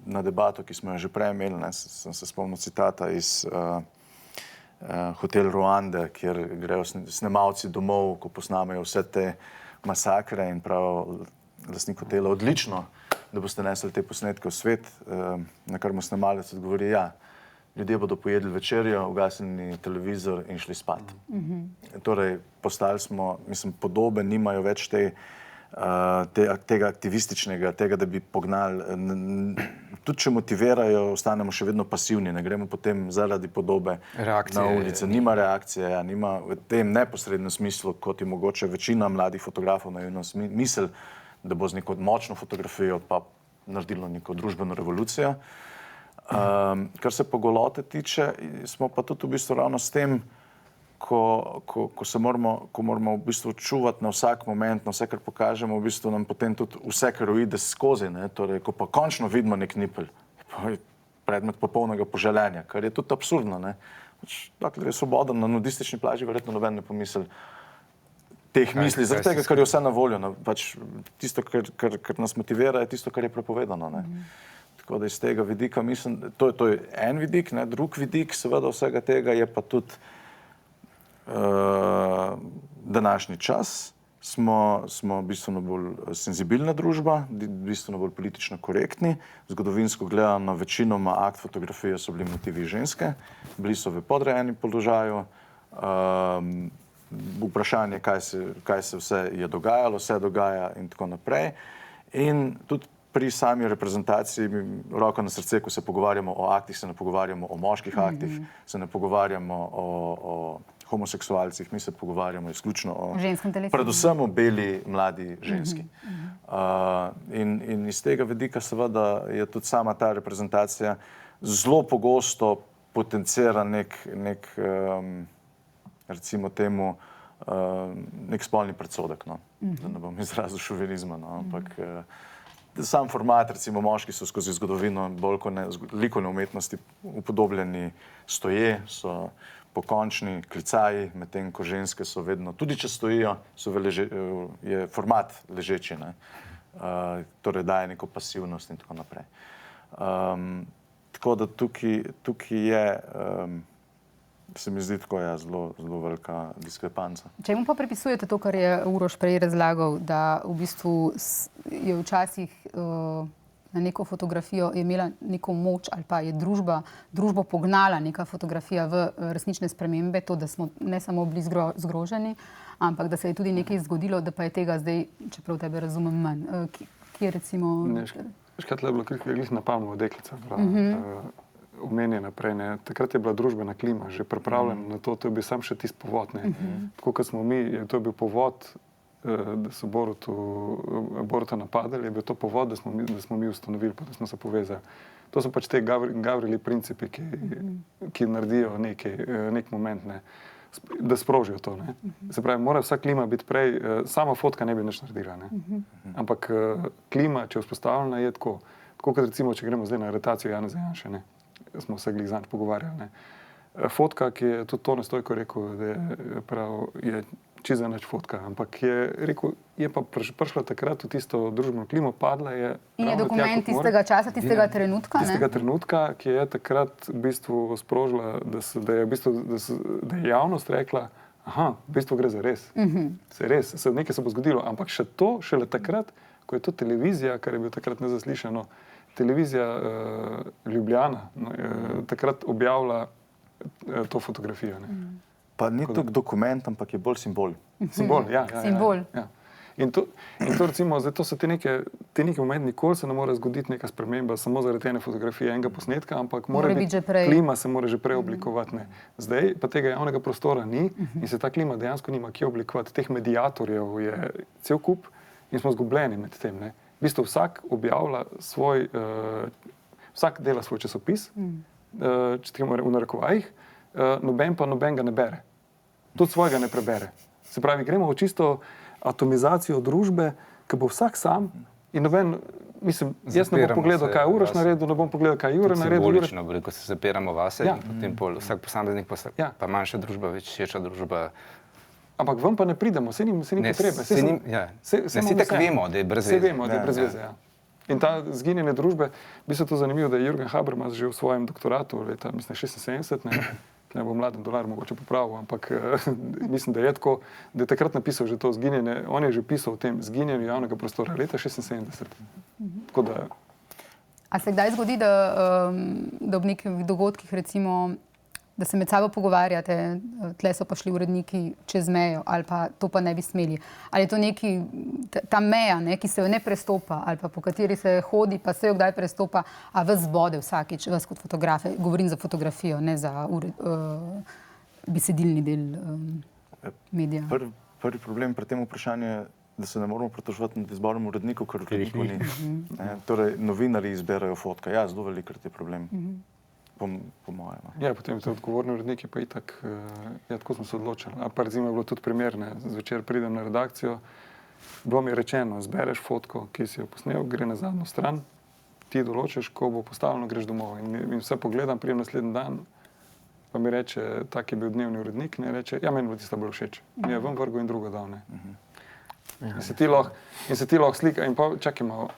na debato, ki smo jo že prej imeli, sem se spomnil citata iz Hotel Ruande, kjer grejo snemalci domov, ko posnamejo vse te masakre in prav lastnik hotela, odlično, da boste nesli te posnetke v svet, na kar mu snemalec odgovori, ja, ljudje bodo pojedli večerjo, ugasnili televizor in šli spat. Torej, postali smo, mislim, podobe nimajo več tega aktivističnega, tega, da bi pognali. Tudi če motivirajo, ostanemo še vedno pasivni, ne gremo potem zaradi podobe na ulice. Nima reakcije, nima v tem neposrednem smislu, kot je mogoče večina mladih fotografov naivno misli, da bo z neko močno fotografijo pa naredilo neko družbeno revolucijo. Kar se pa golote tiče, smo pa tudi v bistvu ravno s tem, ko moramo v bistvu čuvati na vsak moment, na vse, kar pokažemo, v bistvu nam potem tudi vse, kar uide skozi, torej, ko pa končno vidimo nek nipelj, je predmet popolnega poželenja, kar je tudi absurdno. Dokler je svoboden na nudistični plaži, verjetno noben ne pomisli teh misli, zaradi tega, kar je vse na voljo. Tisto, kar nas motivira, je tisto, kar je prepovedano. Tako da iz tega vidika mislim, to je en vidik, drug vidik seveda vsega tega je pa tudi današnji čas. Smo bistveno bolj senzibilna družba, bistveno bolj politično korektni. Zgodovinsko gledano, večinoma akt fotografije so bili motivi ženske, bili so v podrejenem položaju. Vprašanje, kaj se vse je dogajalo, vse dogaja in tako naprej. In tudi pri sami reprezentaciji, roko na srce, ko se pogovarjamo o aktih, se ne pogovarjamo o moških aktih, se ne pogovarjamo o homoseksualcih, mi se pogovarjamo izključno o predvsem o beli mladi ženski. In iz tega vidika seveda je tudi sama ta reprezentacija zelo pogosto potencira nek recimo temu nek spolni predsodek, da ne bom izrazil šovinizma, ampak sam format, recimo moški so skozi zgodovino bolj kot likovne umetnosti upodobljeni stoje, so pokončni, klicaji, medtem ko ženske so vedno, tudi če stojijo, je format ležeči, torej daje neko pasivnost in tako naprej. Tako da tukaj je, se mi zdi tako, zelo velika diskrepanca. Čemu pa pripisujete to, kar je Uroš prej razlagal, da v bistvu je včasih na neko fotografijo imela neko moč ali pa je družbo pognala neka fotografija v resnične spremembe, to, da smo ne samo bili zgroženi, ampak da se je tudi nekaj zgodilo, da pa je tega zdaj, čeprav tebe razumem, manj. Kje recimo? Škrat je bilo glih na Palmovo deklica, omenjena prej. Ne. Takrat je bila družbena klima že pripravljena na to, to je bil sam še tisti povod. Ne. Tako kot smo mi, to je bil povod, da so Boruta napadali, je bil to povod, da smo mi ustanovili, pa da smo se povezali. To so pač te Gavrili principi, ki naredijo nek moment, ne, da sprožijo to. Ne. Se pravi, mora vsa klima biti prej, sama fotka ne bi nič naredila. Ne. Ampak klima, če je vzpostavljena, je tako. Tako kot recimo, če gremo zdaj na aretacijo Janeza Janše, ne. Smo se glih zanj pogovarjali. Ne. Fotka, ki je tudi Tone Stojko rekel, da je čisto za nič fotka, ampak je rekel, je pa prišla takrat v tisto družbeno klimo, padla je. In je dokument tistega časa, tistega trenutka, ne? Tistega trenutka, ki je takrat v bistvu sprožila, da je javnost rekla, aha, v bistvu gre za res. Se res, nekaj se bo zgodilo, ampak šele takrat, ko je to televizija, kar je bilo takrat nezaslišano, televizija Ljubljana, takrat objavila to fotografijo. Ne. Pa ni to dokument, ampak je bolj simbol. Simbol, ja. Simbol. Ja. In to recimo, zdaj to so te neki momenti, nikoli se ne more zgoditi neka sprememba samo zaradi ene fotografije, enega posnetka, ampak mora biti klima se mora že prej oblikovati. Ne. Zdaj pa tega javnega prostora ni in se ta klima dejansko nima kje oblikovati. Teh mediatorjev je cel kup in smo zgubljeni med tem. Ne. V bistvu vsak objavlja vsak dela svoj časopis, če tega v narekovajih, noben ga ne bere. Tudi svojega ne prebere. Se pravi, gremo v čisto atomizacijo družbe, ki bo vsak sam in noben, mislim, jaz ne bom pogledal, kaj je Uroš naredil, ne bom pogledal, kaj je Jure naredil. Simbolično, ko se zapiramo vase in potem vsak posameznik pa manjša družba, več širša družba. Ampak vam pa ne pridemo, se ni potrebe. Vsi tako vemo, da je brez veze. Vsi vemo, da je brez veze, ja. In ta zginjene družbe, bi se to zanimivo, da je Jürgen Habermas že v svojem doktoratu leta, mislim, 76, ne bo Mladen Dolar mogoče popravil, ampak mislim, da je tako, da je takrat napisal že to zginjene, on je že pisal o tem zginjenju javnega prostora leta 76. Tako da... A se kdaj zgodi, da ob nekih dogodkih recimo, da se med sabo pogovarjate, tle so pa šli uredniki čez mejo, ali pa to pa ne bi smeli. Ali je to neki, ta meja, ne, ki se jo ne prestopa, ali pa po kateri se hodi, pa se jo kdaj prestopa, a vas bode vsakič, vas kot fotografe, govorim za fotografijo, ne za besedilni del medija. Prvi problem pri tem vprašanju je, da se ne moramo pritoževati nad izborom urednikov, ker urednikov ni. Torej, novinarji izberajo fotka. Ja, zelo velikokrat je problem. Po mojem. Ja, potem te odgovorni uredniki pa itak, ja, tako smo se odločili. A pa recimo je bilo tudi primerne, zvečer pridem na redakcijo, bilo mi je rečeno, zbereš fotko, ki si jo posnel, gre na zadnjo stran, ti določiš, ko bo postavljeno, greš domov. In vse pogledam, prijem naslednji dan, pa mi reče, tak je bil dnevni urednik, ne reče, ja, meni bo tista bolj všeč. Mi je ven vrgo in drugo dal, ne. In se ti lahko slika, in pa čakaj malo,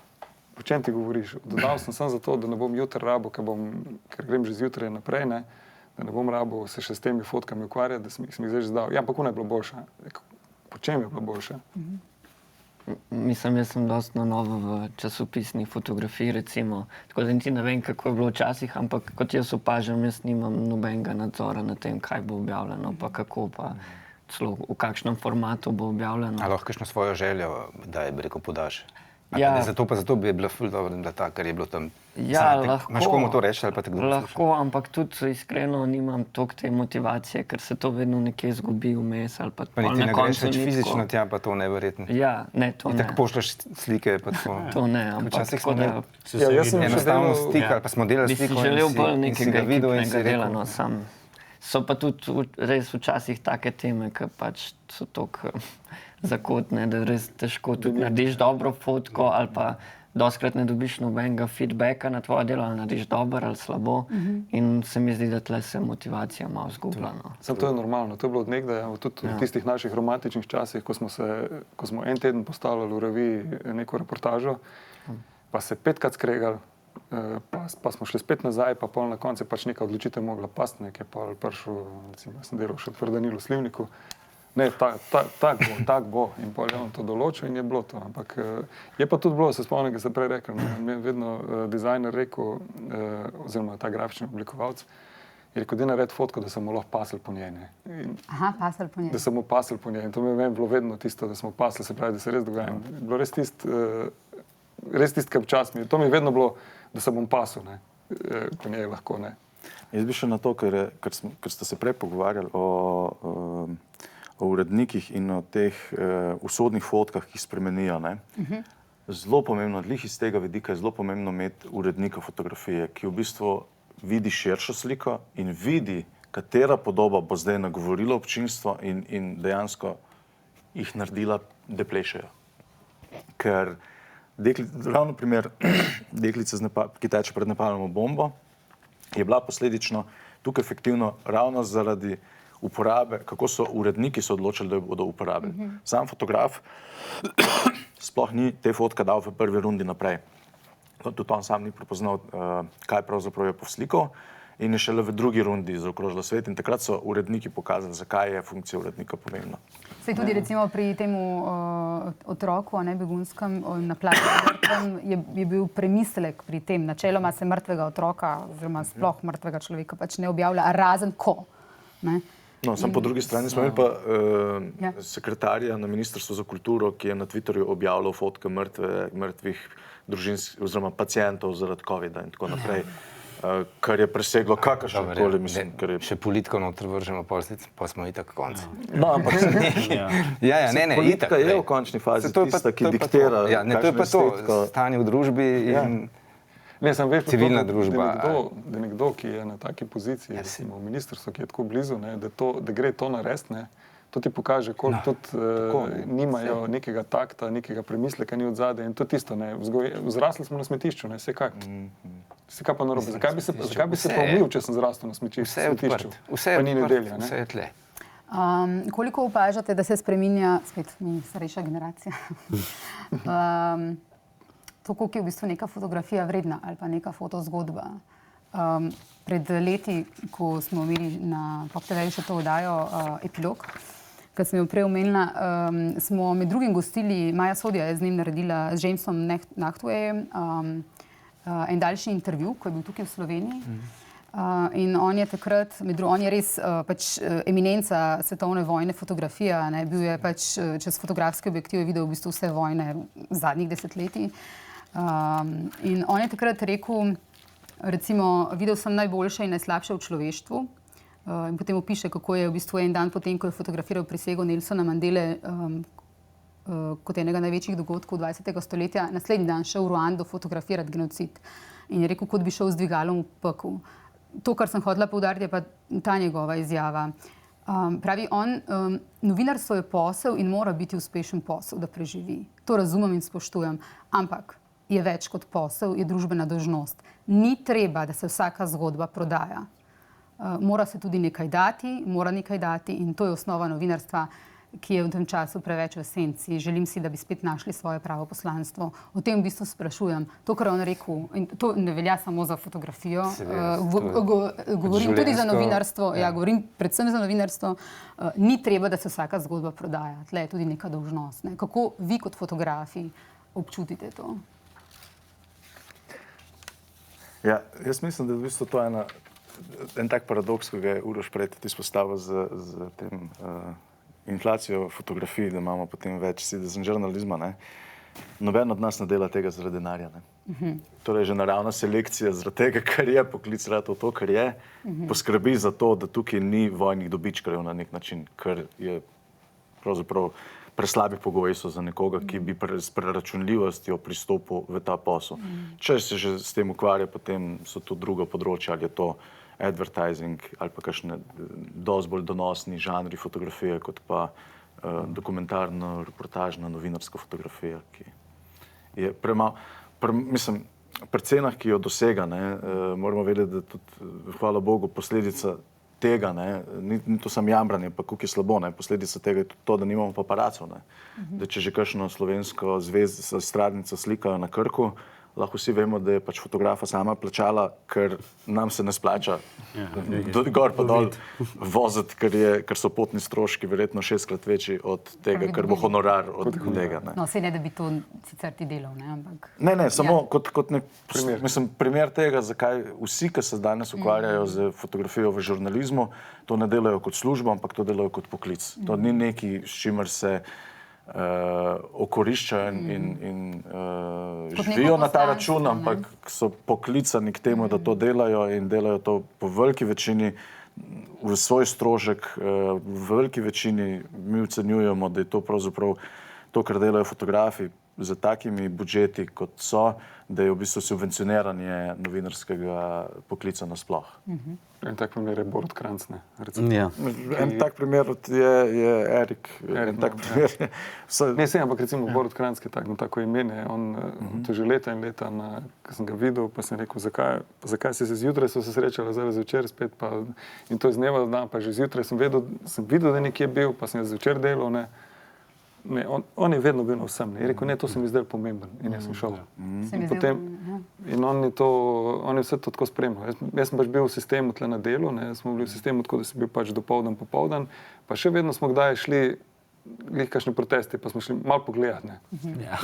o čem ti govoriš? Dodal sem samo zato, da ne bom jutri rabo, ker grem že zjutraj naprej, ne, da ne bom rabo se še s temi fotkami ukvarjati, da sem jih zdaj že zdal. Ja, ampak ona je bila boljša. Po čem je bila boljša? Mislim, jaz sem dosti na novo v časopisni fotografiji, recimo. Tako da niti ne vem, kako je bilo včasih, ampak kot jaz opažam, jaz nimam nobenega nadzora nad tem, kaj bo objavljeno, pa kako, pa celo v kakšnem formatu bo objavljeno. Ali lahko kakšno svojo željo, da je, bi rekel, podaš? Ja. Zato bi bilo ful dobro, da ta, kar je bilo tam. Ja, lahko. Imaš komu to reči ali pa te kdo posluša? Lahko, ampak tudi iskreno nimam toliko te motivacije, ker se to vedno nekje zgubi vmes ali pa niti ne greš več fizično tja, pa to neverjetno. Ja, ne, to ne. In tako pošljaš slike, pa tako. To ne, ampak včasih smo jaz sem enostavno stik ali pa smo delali sliko in si želel bolj nekega ekipnega dela, no, sam. So pa tudi res včasih take teme, ki pač so toliko zakotne, da res težko tudi narediš dobro fotko ali pa dostikrat ne dobiš nobenega feedbacka na tvoje delo, ali narediš dobro ali slabo. In se mi zdi, da tle se motivacija malo zgublja. No. To je normalno. To je bilo od nekdaj, tudi v tistih naših romantičnih časih, ko smo en teden postavljali v reviji neko reportažo, pa se 5krat skregali, pa smo šli spet nazaj, pa pol na koncu pač neka odločitev mogla pasti, nekaj pa prišel, recimo, sem delal še v Danilu Slivniku. Ne, tak bo. In pol je on to določil in je bilo to. Ampak je pa tudi bilo, se spomnim, ki ste prej rekli, mi je vedno dizajner rekel, oziroma ta grafični oblikovalec, je rekel, da nared fotko, da sem mu lahko pasel po njej. Aha, pasel po njej. Da sem mu pasel po njej. In to mi je bilo vedno tisto, da smo pasli, se pravi, da se res dogaja. Bilo res tisto, res tisti čas mi je. To mi je vedno bilo, da se bom pasel, ne, po njej lahko, ne. Jaz bi še na to, ker ste se prej pogovarjali o urednikih in o teh usodnih fotkah, ki spremenijo, ne. Zelo pomembno, glih iz tega vidika je zelo pomembno imeti urednika fotografije, ki v bistvu vidi širšo sliko in vidi, katera podoba bo zdaj nagovorila občinstvo in dejansko jih naredila, da plešejo. Ker ravno primer deklice, ki teče pred napalno bombo, je bila posledično tukaj efektivno ravno zaradi uporabe, kako so uredniki se odločili, da jo bodo uporabili. Sam fotograf sploh ni te fotke dal v prvi rundi naprej. Tudi on sam ni prepoznal, kaj pravzaprav je povslikal in je šele v drugi rundi zaokrožila svet in takrat so uredniki pokazali, zakaj je funkcija urednika pomembna. Sej tudi recimo pri temu otroku, begunskem, na plaži je bil premislek pri tem. Načeloma se mrtvega otroka, oziroma sploh mrtvega človeka pač ne objavlja, razen ko. Ne? No, samo po drugi strani smo imeli pa sekretarja na Ministrstvu za kulturo, ki je na Twitterju objavljal fotke mrtvih družinskih oziroma pacientov zaradi covida in tako naprej. Kar je preseglo kakršnokoli, mislim, kar je... Še politiko noter vržemo, pa smo itak konc. No, ampak se politika je v končni fazi tista, ki diktira. Ja, ne, to je pa to, stanje v družbi in civilna družba. Da nekdo, ki je na taki poziciji, recimo v ministrstvu, ki je tako blizu, da gre to narediti, ne, to ti pokaže, koliko tudi nimajo nekega takta, nekega premisleka ni od zadaj in to tisto, ne, vzrasli smo na smetišču, ne, vse kaj. Vse kaj pa narobe, zakaj bi se pa umil, če sem zrastel na smetišču? Vse je odprt, vse je tle. Koliko opažate, da se spreminja, spet mi starejša generacija, to, koliko je v bistvu neka fotografija vredna ali pa neka fotozgodba. Pred leti, ko smo imeli na Pop TV še to oddajo Epilog, ki sem jo prej omenila, smo med drugim gostili, Maja Sodja je z njim naredila, z Jamesom Nachtweyem, en daljši intervju, ko je bil tukaj v Sloveniji. In on je takrat, on je res pač eminenca svetovne vojne fotografija, ne, bil je pač čez fotografske objektive videl v bistvu vse vojne zadnjih desetletij. In on je takrat rekel, recimo, videl sem najboljše in najslabše v človeštvu. In potem opiše, kako je v bistvu en dan potem, ko je fotografiral prisego Nelsona Mandele kot enega največjih dogodkov 20. stoletja, naslednji dan šel v Ruando fotografirati genocid. In je rekel, kot bi šel z dvigalom v pekel. To, kar sem hotela poudariti, je pa ta njegova izjava. Pravi on, novinarstvo je posel in mora biti uspešen posel, da preživi. To razumem in spoštujem, ampak je več kot posel, je družbena dolžnost. Ni treba, da se vsaka zgodba prodaja. Mora se tudi nekaj dati in to je osnova novinarstva, ki je v tem času preveč v senci. Želim si, da bi spet našli svoje pravo poslanstvo. O tem v bistvu sprašujem. To, kar je on rekel, in to ne velja samo za fotografijo, govorim tudi za novinarstvo, govorim predvsem za novinarstvo, ni treba, da se vsaka zgodba prodaja. Tle je tudi neka dolžnost. Ne? Kako vi kot fotografi občutite to? Ja, jaz mislim, da v bistvu to je en tak paradoks, ko ga je Uroš prej tudi izpostavil z tem inflacijo fotografij, da imamo potem več citizen žurnalizma. Noben od nas ne dela tega zaradi denarja. Torej, že naravna selekcija zaradi tega, ker je poklic ratov to, kar je, poskrbi za to, da tukaj ni vojnih dobičkarjev na nek način, ker je pravzaprav preslabi pogoji so za nekoga, ki bi s preračunljivostjo pristopil v ta posel. Če se že s tem ukvarja, potem so tu druga področja, ali je to advertising ali pa kakšne dosti bolj donosni žanri fotografije, kot pa dokumentarno, reportažna, novinarska fotografija, ki je premalo, mislim, pri cenah, ki jo dosega, moramo vedeti, da tudi, hvala Bogu, posledica tega, ni to samo jamranje, pa koliko je slabo, posledica tega je tudi to, da nimamo paparacov. Da če že kakšno slovensko estradnico slikajo na Krku, lahko vsi vemo, da je pač fotografa sama plačala, ker nam se ne splača gor pa dol voziti, ker so potni stroški verjetno 6-krat večji od tega, ker bo honorar od tega. No, sej ne, da bi to sicer ti delal, ampak... Ne, samo kot nek primer tega, zakaj vsi, ki se danes ukvarjajo z fotografijo v žurnalizmu, to ne delajo kot službo, ampak to delajo kot poklic. To ni nekaj, s čimer se okoriščajo in živijo na ta račun, ampak so poklicani k temu, da to delajo in delajo to po veliki večini v svoj strošek. V veliki večini mi ocenjujemo, da je to pravzaprav to, kar delajo fotografi za takimi budžeti, kot so, da je v bistvu subvencioniranje novinarskega poklica nasploh. En tak primer je Borut Kranjc, ne? Ja. En tak primer je Erik. En tak primer je... Ne, ampak recimo Borut Kranjc je tako ime, ne? On to že leta in leta, ko sem ga videl, pa sem rekel, zakaj se zjutraj so se srečali, zdaj zvečer spet, pa in to iz dneva do dan, pa že zjutraj sem videl, da nekje bil, pa sem zvečer delal, ne? Ne, on je vedno bil na vsem. Ne. Je rekel, ne, to se mi zdaj pomemben in jaz sem šel. In on je vse to tako spremljal. Jaz sem pač bil v sistemu tle na delu, ne. Smo bili v sistemu tako, da si bil pač dopoldan, popoldan, pa še vedno smo kdaj šli glih kakšne proteste, pa smo šli malo pogledati. Ne.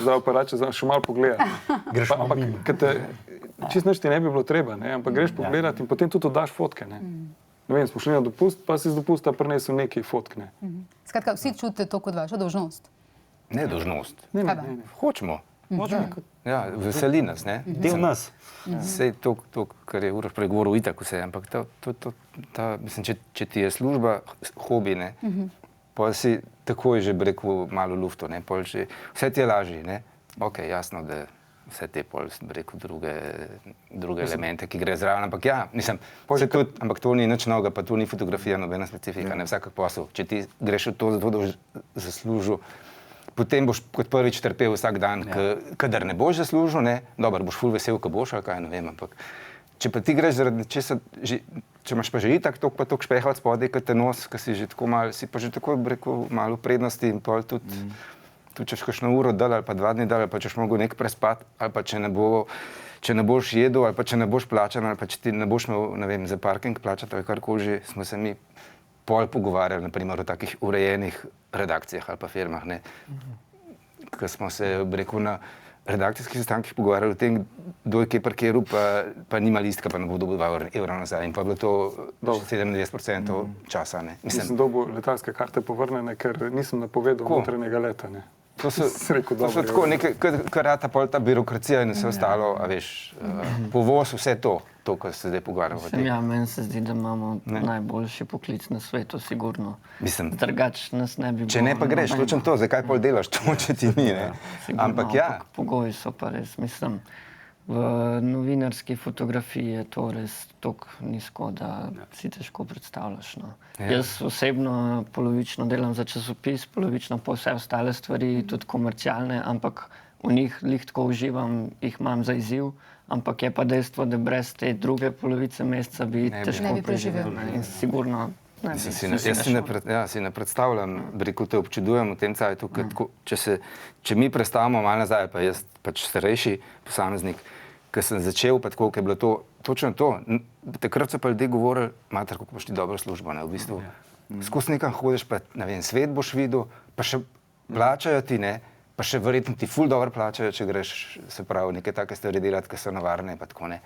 Zdaj pa reče, še malo pogledati. Ampak čisto nič ti ne bi bilo treba, ne. Ampak greš pogledati in potem tudi daš fotke. Ne. Ne vem, smo šli na dopust, pa si z dopusta prinesel nekaj fotk. Ne. Skratka, vsi čutite to kot vašo dolžnost? Ne dolžnost. Ne. Hočemo. Ja, veseli nas, ne? Del nas. Sej to, kar je Uroš pregovoril, itak vse, ampak mislim, če ti je služba hobi, ne, pa si takoj že rekel malo lufto, ne, pol že, vse ti je lažje, ne? Ok, jasno, da vse te pol, rekel, druge elemente, ki gre zraven, ampak ja, mislim, ampak to ni nič novega, pa to ni fotografija, nobena specifika, ne, vsak posel. Če ti greš v to, zato da boš zaslužil, potem boš kot prvič trpel vsak dan, kadar ne boš zaslužil, ne, dobro, boš ful vesel, ko boš, ali kaj, ne vem, ampak če pa ti greš zaradi česa, če imaš pa že itak toliko špeha od spodaj, kot te nos, ki si že tako malo, si pa že tako, rekel, malo prednosti in pol tudi češ kakšno uro dal ali pa 2 dni dal, ali pa češ mogel nek prespati, ali pa če ne boš jedel, ali pa če ne boš plačan, ali pa če ti ne boš imel, ne vem, za parking plačati ali karkoli že, smo se mi pol pogovarjali, naprimer, o takih urejenih redakcijah ali pa firmah, ne. Ko smo se, rekel, na redakcijskih sestankih pogovarjali o tem, kdo je kje parkiral, pa nima listka, pa ne bo dobil 2 evra nazaj. In pa je bilo to 97% časa, ne. Nisem dobil letalske karte povrnjene, ker nisem napovedal notranjega leta, ne. To so tako nekaj, kar rata pol ta birokracija in vse ostalo, a veš, povoz, vse to, kar se zdaj pogovarjamo. Ja, meni se zdi, da imamo najboljši poklic na svetu, sigurno. Drugač nas ne bi bilo. Če ne pa greš, točno to, zakaj pol delaš to, če ti ni, ne? Ampak ja. Pogoji so pa res, mislim, v novinarski fotografiji je to res toliko nizko, da si težko predstavljaš, no. Jaz osebno polovično delam za časopis, polovično pa vse ostale stvari, tudi komercialne, ampak v njih lih tako uživam, jih imam za izziv, ampak je pa dejstvo, da brez te druge polovice meseca bi težko preživel. In sigurno Jaz si ne predstavljam, rekel, te občudujem v tem cajtu, če mi prestavimo malo nazaj, pa jaz pač starejši posameznik, ko sem začel, pa tako, ko je bilo to, točno to, takrat so pa ljudje govorili, mater, kako boš ti dobro službo, ne, v bistvu, skozi nekam hodiš, pa, ne vem, svet boš videl, pa še plačajo ti, ne, pa še verjetno ti ful dobro plačajo, če greš, se pravi, neke take stvari delati, ki so navarne, pa tako, ne.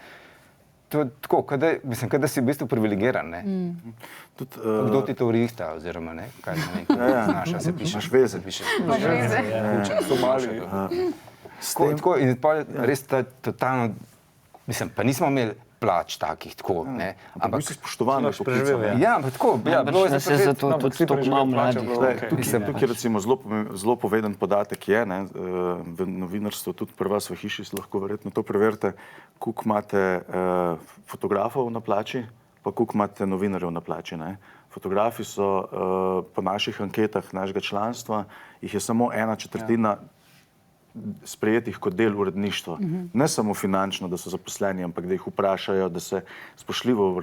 To je tako, kada si v bistvu privilegiran, ne? Kdo ti to urihta, oziroma, ne? Kaj se nekaj znaša, se piše? Imaš veze. Imaš veze. Somali. Tako, in pa res totalno, mislim, pa nismo imeli plač takih, tako, ne? Ampak si spoštovan, ja, ampak tako, ja, bilo je se zato tudi toliko malo mladih. Tukaj recimo zelo poveden podatek je, ne, v novinarstvu, tudi pri vas v hiši si lahko verjetno to preverite, koliko imate fotografov na plači, pa koliko imate novinarjev na plači, ne. Fotografi so po naših anketah našega članstva, jih je samo 1/4 sprejetih kot del uredništva. Ne samo finančno, da so zaposleni, ampak da jih vprašajo, da se spoštljivo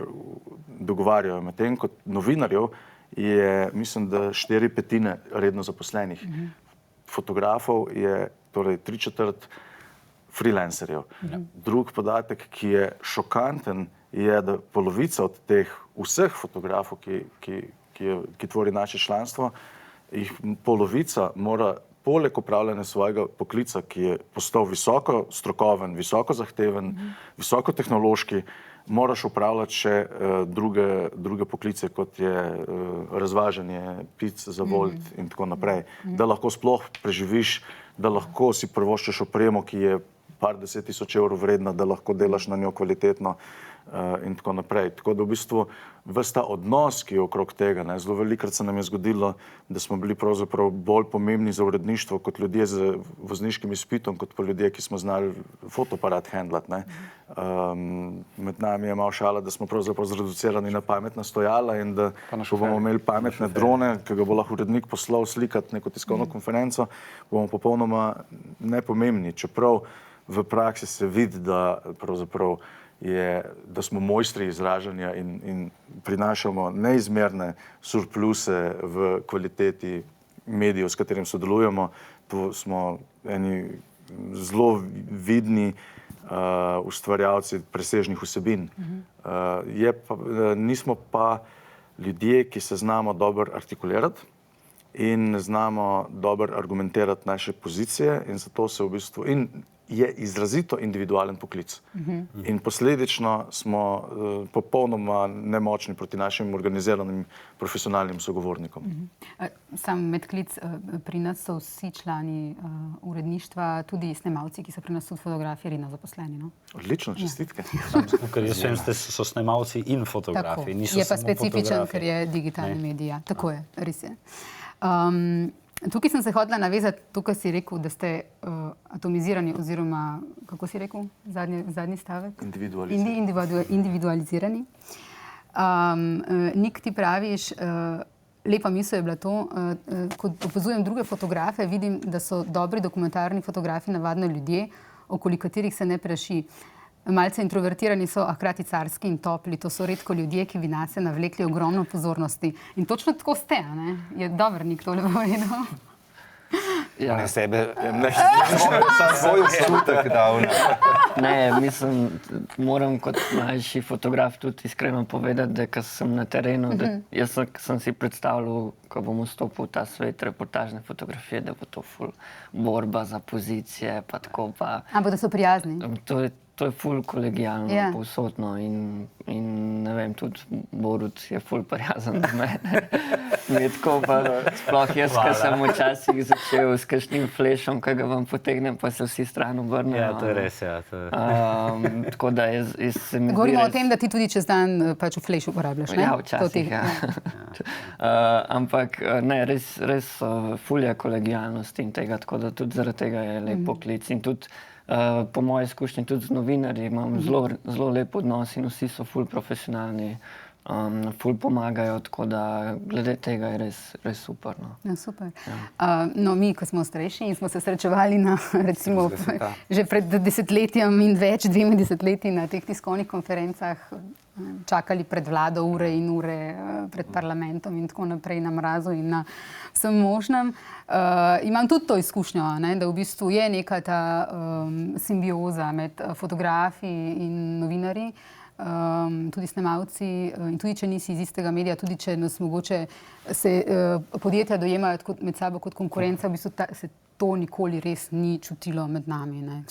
dogovarjajo. Medtem kot novinarjev je, mislim, da 4/5 redno zaposlenih. Fotografov je torej 3/4 freelancerjev. Drug podatek, ki je šokanten, je, da polovica od teh vseh fotografov, ki tvori naše članstvo, jih polovica mora poleg opravljanja svojega poklica, ki je postal visoko strokoven, visoko zahteven, visoko tehnološki, moraš upravljati še druge poklice, kot je razvažanje pic za Volt in tako naprej, da lahko sploh preživiš, da lahko si privoščiš opremo, ki je par 10.000 evrov vredna, da lahko delaš na njo kvalitetno in tako naprej. Tako da v bistvu ves ta odnos, ki je okrog tega, ne, zelo velikrat se nam je zgodilo, da smo bili pravzaprav bolj pomembni za uredništvo kot ljudje z vozniškim izpitom, kot pa ljudje, ki smo znali fotoaparat handlati, ne. Med nami je malo šala, da smo pravzaprav zreducirani na pametna stojala in da ko bomo imeli pametne drone, ki ga bo lahko urednik poslal slikati neko tiskovno konferenco, bomo popolnoma nepomembni. Čeprav v praksi se vidi, da pravzaprav da smo mojstri izražanja in prinašamo neizmerne surpluse v kvaliteti medijev, s katerim sodelujemo. To smo eni zelo vidni ustvarjalci presežnih vsebin. Nismo pa ljudje, ki se znamo dobro artikulirati in znamo dobro argumentirati naše pozicije in zato se v bistvu je izrazito individualen poklic. In posledično smo popolnoma nemočni proti našim organiziranim profesionalnim sogovornikom. Sam medklic, pri nas so vsi člani uredništva, tudi snemalci, ki so pri nas tudi fotografi, redno zaposleni. No? Odlično, čestitke. Ker jaz vem, da so snemalci in fotografi. Tako, je pa specifičen, ker je digitalni medij. Tako je, res je. Tukaj sem se hotela navezati, tukaj si rekel, da ste atomizirani oziroma, kako si rekel, zadnji stavek? Individualizirani. Nik, ti praviš, lepa misel je bila to, ko opazujem druge fotografe, vidim, da so dobri dokumentarni fotografi navadno ljudje, okoli katerih se ne praši. Malce introvertirani so, a hkrati carski in topli. To so redko ljudje, ki bi nase navlekli ogromno pozornosti. In točno tako ste, a ne? Je dober Nik tole povedal? Ja, ne sebe, svoj občutek dal. Ne, mislim, moram kot mlajši fotograf tudi iskreno povedati, da ko sem na terenu, da jaz sem si predstavljal, ko bom vstopil v ta svet reportažne fotografije, da bo to ful borba za pozicije, pa tako pa... Ampak da so prijazni. To je ful kolegijalno, povsodno in ne vem, tudi Borut je ful prijazen do mene. Tako pa sploh jaz, ko sem včasih začel s kakšnim flešom, ki ga vam potegnem, pa se vsi stran obrnejo. Ja, to je res, ja. Tako da jaz se mi zdi... Govorimo o tem, da ti tudi čez dan pač v fleš uporabljaš, ne? Ja, včasih, ja. Ampak ne, res ful je kolegijalnost in tega, tako da tudi zaradi tega je lep poklic in tudi po moji izkušnji tudi z novinarji imam zelo lep odnos in vsi so ful profesionalni, ful pomagajo, tako da glede tega je res super. No. Ja, super. No, mi, ko smo starejši in smo se srečevali na, recimo, že pred desetletjem in več, 2 desetletji na teh tiskovnih konferencah, čakali pred vlado ure in ure pred parlamentom in tako naprej na mrazu in na vsem možnem. Imam tudi to izkušnjo, ne, da v bistvu je neka ta simbioza med fotografi in novinarji, tudi snemalci in tudi, če nisi iz istega medija, tudi, če nas mogoče se podjetja dojemajo med sabo kot konkurenca, v bistvu se to nikoli res ni čutilo med nami. Ne.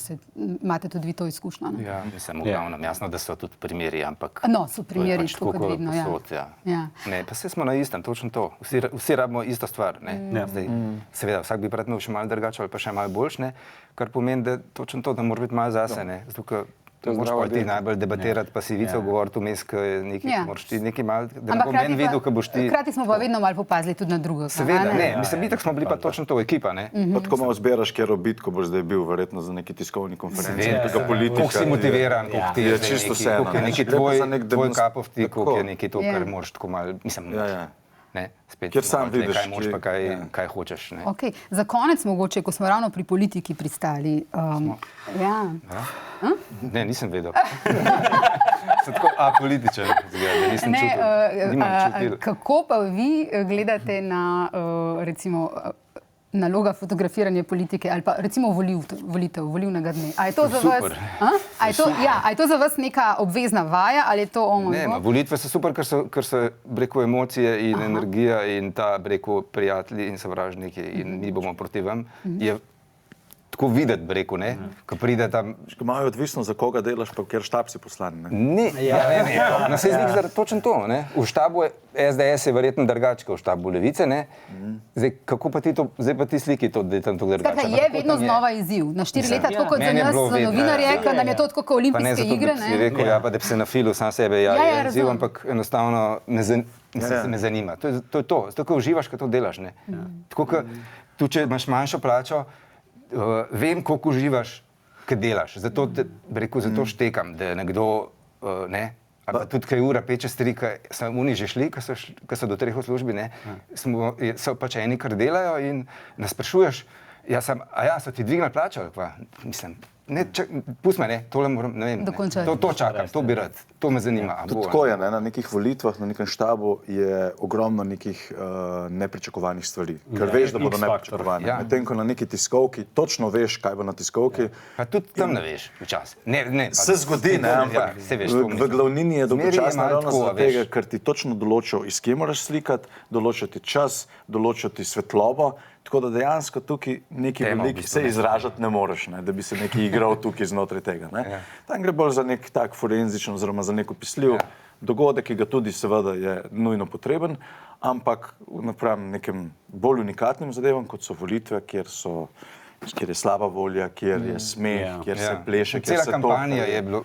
Imate tudi vi to izkušnjo? Ne? Ja, mislim, glavno, jasno, da so tudi primeri, ampak... No, so primeri, tako kot vedno, ja. Ne, pa se smo na istem, točno to. Vsi rabimo isto stvar, ne. Zdaj, seveda, vsak bi prav še malo drugače ali pa še malo boljš, ne, kar pomeni, da točno to, da mora biti malo zase, ne. Zato, moraš pa ti najbolj debatirati, pa si vicev govoriti vmes, moraš ti nekaj malo, da ne bom meni videl, ko boš ti... Hkrati smo pa vedno malo popazili tudi na drugo. Seveda, ne, mislim, itak smo bili pa točno to ekipa, ne. Pa tako malo zbiraš, kjer obit, ko boš zdaj bil verjetno za neki tiskovni konferenci. Koliko si motiviran, koliko ti je čisto vse, neki tvoj kapov ti, koliko je neki to, kar moraš tako malo, mislim, ne, spet, kjer sam vidiš, kaj moraš pa kaj hočeš, ne. Ok, za konec mogoče, ko smo ravno pri politiki pristali. Ne, nisem vedel. Sem tako apolitičen, da nisem čutil. Kako pa vi gledate na, recimo, naloga fotografiranja politike ali pa recimo volitev, volilnega dne? A je to za vas? A je to za vas neka obvezna vaja ali je to Ne, volitve so super, ker so preko emocije in energija in ta preko prijatelji in sovražniki in mi bomo proti vam. tako videti, bi rekel, ne, ko pride tam. Imajo odvisno, za koga delaš, pa kjer štab si poslan. Ne? Ne, no, se zdi, da točno to, ne. V štabu SDS je verjetno drugače kot v štabu Levice, ne. Zdaj, kako pa ti to, zdaj pa ti sliki to, da je tam to drugače. Skratka, je vedno znova izziv. Na 4 leta, tako kot za Meni je nas, bilo za vedno, novinarje, ker nam je to tako kot olimpijske igre, Pa ne zato, da si rekel, ja, pa da bi se na filu sam sebe, ja, je izziv, razumem. ampak enostavno me zanima. To je to. Zato, ko uživaš, ko to delaš, ne. Tako, ko tu, če imaš manjšo plačo, vem, koliko uživaš, ko delaš. Zato, zato štekam, da nekdo, ne, ali pa tudi kaj ura, peče stvari, ki so oni že šli, ki so do 3 v službi, ne, so pač eni, kar delajo in nas sprašuješ, so ti dvignili plačo, ali pa, mislim, ne, pusti me, ne, tole moram, ne vem, to čakam, to bi rad, to me zanima. Tako je, ne, na nekih volitvah, na nekem štabu je ogromno nekih nepričakovanih stvari, ker veš, da bodo nepričakovane. Medtem ko na neki tiskovki točno veš, kaj bo na tiskovki. Pa tudi tam ne veš, včasih. Se zgodi, ne, ampak v glavnini je dolgočasno ravno zaradi tega, ker ti točno določijo, iz kje moraš slikati, določijo ti čas, določijo ti svetlobo, tako da dejansko tukaj neki veliki se izražati ne moreš, ne, da bi se neki igral tukaj znotraj tega. Ne. Tam gre bolj za nek tak forenzičen oziroma za nek opisljiv dogodek, ki ga tudi seveda je nujno potreben, ampak napram nekem bolj unikatnim zadevam, kot so volitve, kjer je slaba volja, kjer je smeh, kjer se pleše, kjer se to... Cela kampanja je bilo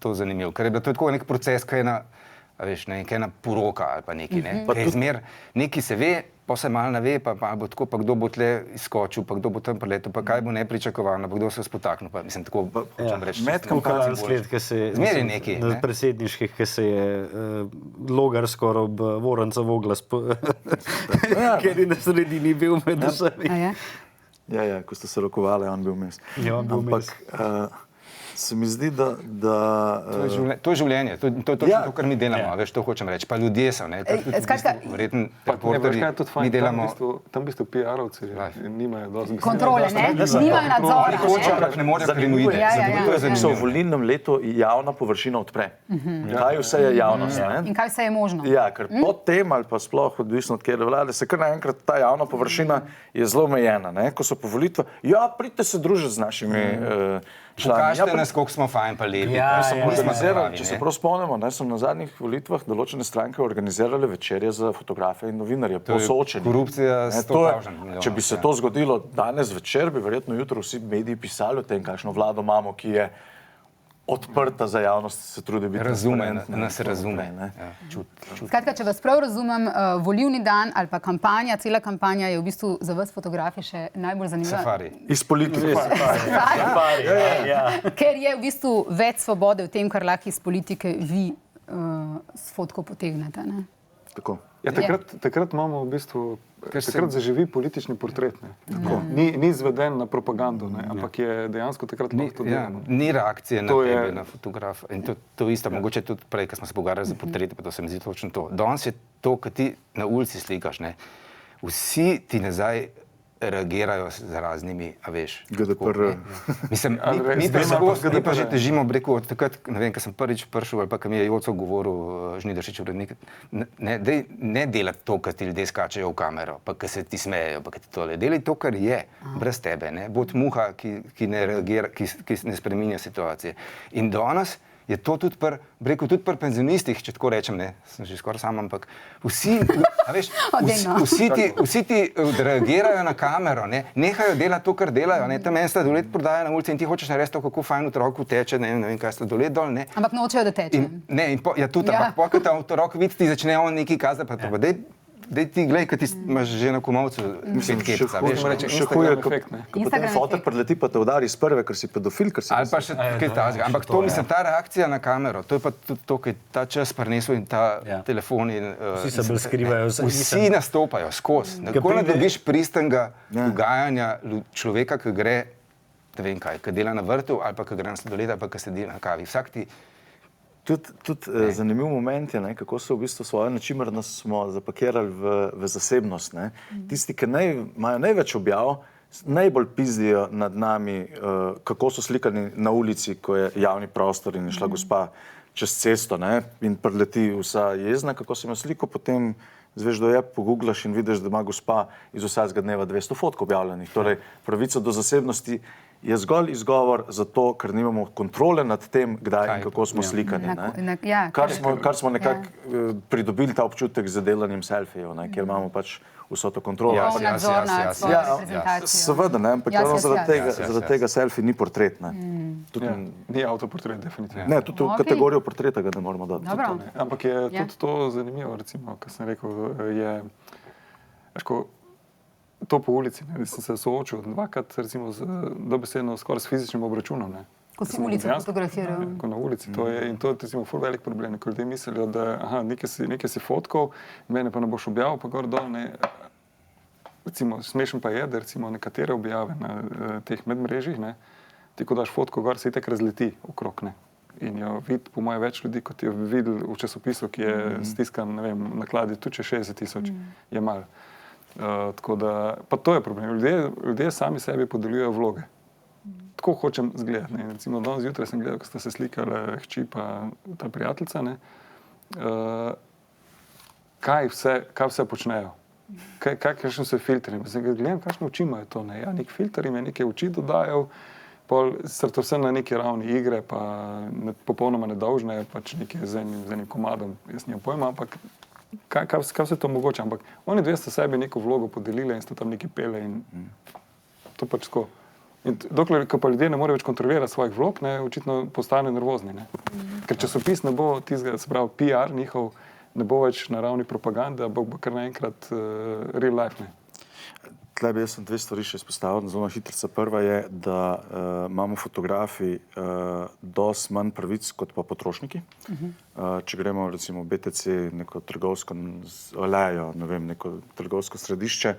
to zanimivo, ker je bilo to tako nek proces, kaj je ena poroka ali pa nekaj, ne. Nekaj se ve, pa se malo ne ve, pa bo tako, pa kdo bo tle izskočil, pa kdo bo tam priletel, pa kaj bo nepričakovano, pa kdo se spotaknil, pa mislim, tako hočem reči. Medkampanjski sled, ki se je... Zmeri nekaj, na predsedniških, ki se je Logar skoraj ob Voranca Vogla ker je na sredini bil med vsemi. Ja, ko ste se rokovali, on bil vmes. Ja, on bil vmes. Se mi zdi, da... To je življenje, to je točno to, kar mi delamo, veš, to hočem reči. Pa ljudje so, ne? Verjetno reporterji, mi delamo... Tam v bistvu PR-ovci nimajo dosti... Kontrole, ne? Nimajo nadzora. Oni hočejo, ampak ne morejo prinuiti. Se v volilnem letu javna površina odpre. Kaj vse je javnost, ne? In kaj vse je možno. Ja, ker potem ali pa sploh odvisno od kjer vlade, se kar naenkrat ta javna površina je zelo omejena, ne? Ko so po volitvah, pridite se družiti z našimi Pokažite nas, koliko smo fajn pa lepi. Če se prav spomnimo, so na zadnjih volitvah določene stranke organizirale večerje za fotografe in novinarje po soočenju. Korupcija 100 milijonov. Če bi se to zgodilo danes večer, bi verjetno jutro vsi mediji pisali o tem, kakšno vlado imamo, ki je odprta za javnost, se trudi biti transparentna. Nas razume. Skratka, če vas prav razumem, volilni dan ali pa kampanja, cela kampanja je v bistvu za vas fotografi še najbolj zanimiva. Safari. Iz politike. Safari, ja. Ker je v bistvu več svobode v tem, kar lahko iz politike vi s fotko potegnete, ne? Tako. Ja, takrat imamo v bistvu, takrat zaživi politični portret, ne. Ni izveden na propagando, ne, ampak je dejansko takrat lahko to delamo. Ni reakcije na tebe, na fotografa. In to isto, mogoče tudi prej, ko smo se pogovarjali za portrete, pa to se mi zdi točno to. Danes je to, ko ti na ulici slikaš, ne, vsi ti nazaj reagirajo z raznimi, a veš. GDPR. Mislim, mi pa že težimo, breku, od takrat, ne vem, ko sem prvič prišel, ali pa, ko mi je Joco govoril, Žnidaršič urednik, ne delati to, kar ti ljudje skačejo v kamero, pa ko se ti smejejo, pa ko ti tole. Delaj to, kar je, brez tebe, ne. Bod muha, ki ne reagira, ki ne spreminja situacije. In danes je to tudi tudi pri penzionistih, če tako rečem, ne, sem že skoraj sam, ampak vsi ti reagirajo na kamero, ne, nehajo delati to, kar delajo, ne, tam en sladoled prodaja na ulici in ti hočeš narediti to, kako fajn otroku teče, ne vem kaj sladoled dol, ne. Ampak nočejo, da teče. Ampak ko ta otrok vidi, ti začne on nekaj kazati, pa to pa dej ti glej, kad ti imaš že na komovcu 5 kepca, veš, reče, še huje, ko potem fotor prileti, pa te udari iz prve, ker si pedofil, ker si... Ali pa še kaj tazga. Ampak to, mislim, ta reakcija na kamero, to je pa tudi to, kaj ta čas prinesel in ta telefon in... Vsi se bolj skrivajo. Vsi nastopajo skozi. Kako ne dobiš pristnega dogajanja človeka, ki gre, ne vem kaj, ki dela na vrtu, ali pa ki gre na sladoled, ali pa ki sedi na kavi. Vsak ti... Tudi zanimiv moment je, ne, kako so v bistvu svojo načimernost smo zapakirali v zasebnost. Ne. Tisti, ki imajo največ objav, najbolj pizdijo nad nami, kako so slikani na ulici, ko je javni prostor in je šla gospa čez cesto, ne, in preleti vsa jezna, kako sem jo sliko, potem zveš, da je, pogooglaš in vidiš, da ima gospa iz vsakega dneva 200 fotk objavljenih. Torej, pravica do zasebnosti je zgolj izgovor za to, ker nimamo kontrole nad tem, kdaj in kako smo slikani. Kar smo nekako pridobili ta občutek z delanjem selfijev, kjer imamo pač vso to kontrolo. Nadzor nad svojo reprezentacijo. Seveda, ampak zaradi tega selfie ni portret. Ni avtoportret, definitivno. Ne, tudi v kategorijo portreta ga ne moramo dati. Ampak je tudi to zanimivo, recimo, kar sem rekel, je, to po ulici, sem se soočil dvakrat, recimo, dobesedno skoraj s fizičnim obračunom. Ko si ulico fotografiral. Na ulici, to je, in to je, recimo, ful velik problem, ko ljudje mislijo, da nekaj si fotkal, mene pa ne boš objavil, pa gor dol, ne. Recimo, smešen pa je, da recimo nekatere objave na teh medmrežjih, ne, ti ko daš fotko gor, se itak razleti okrog, ne. In jo vidi, po moje, več ljudi, kot je videl v časopisu, ki je stiskan, ne vem, nakladi, tudi če 60 000 je malo. Tako da, pa to je problem. Ljudje sami sebi podeljujejo vloge. Tako hočem zgledati. Ne. Recimo, danes zjutraj sem gledal, ko sta se slikala hči pa ta prijateljica, ne. Kaj vse počnejo? Kakšni so filtri? Gledam, kakšne oči imajo to. Ne. Ja, nek filter jim je neke oči dodajal, to vse na neki ravni igre, pa popolnoma nedolžne, pač nekaj z enim komadom, jaz nimam pojma, ampak kaj vse to mogoče, ampak oni dve sta sebi neko vlogo podelili in sta tam nekaj pele in to pač tako. In dokler, ko pa ljudje ne morejo več kontrolirati svojih vlog, ne, očitno postanejo nervozni, ne. Ker časopis ne bo tistega, se pravi PR njihov, ne bo več na ravni propagande, bo kar naenkrat real life, ne. Tle bi jaz sem dve stvari še izpostavil, zelo hitrica. Prva je, da imamo fotografi dosti manj pravic kot pa potrošniki. Če gremo recimo v BTC, neko trgovsko alejo, ne vem, neko trgovsko središče,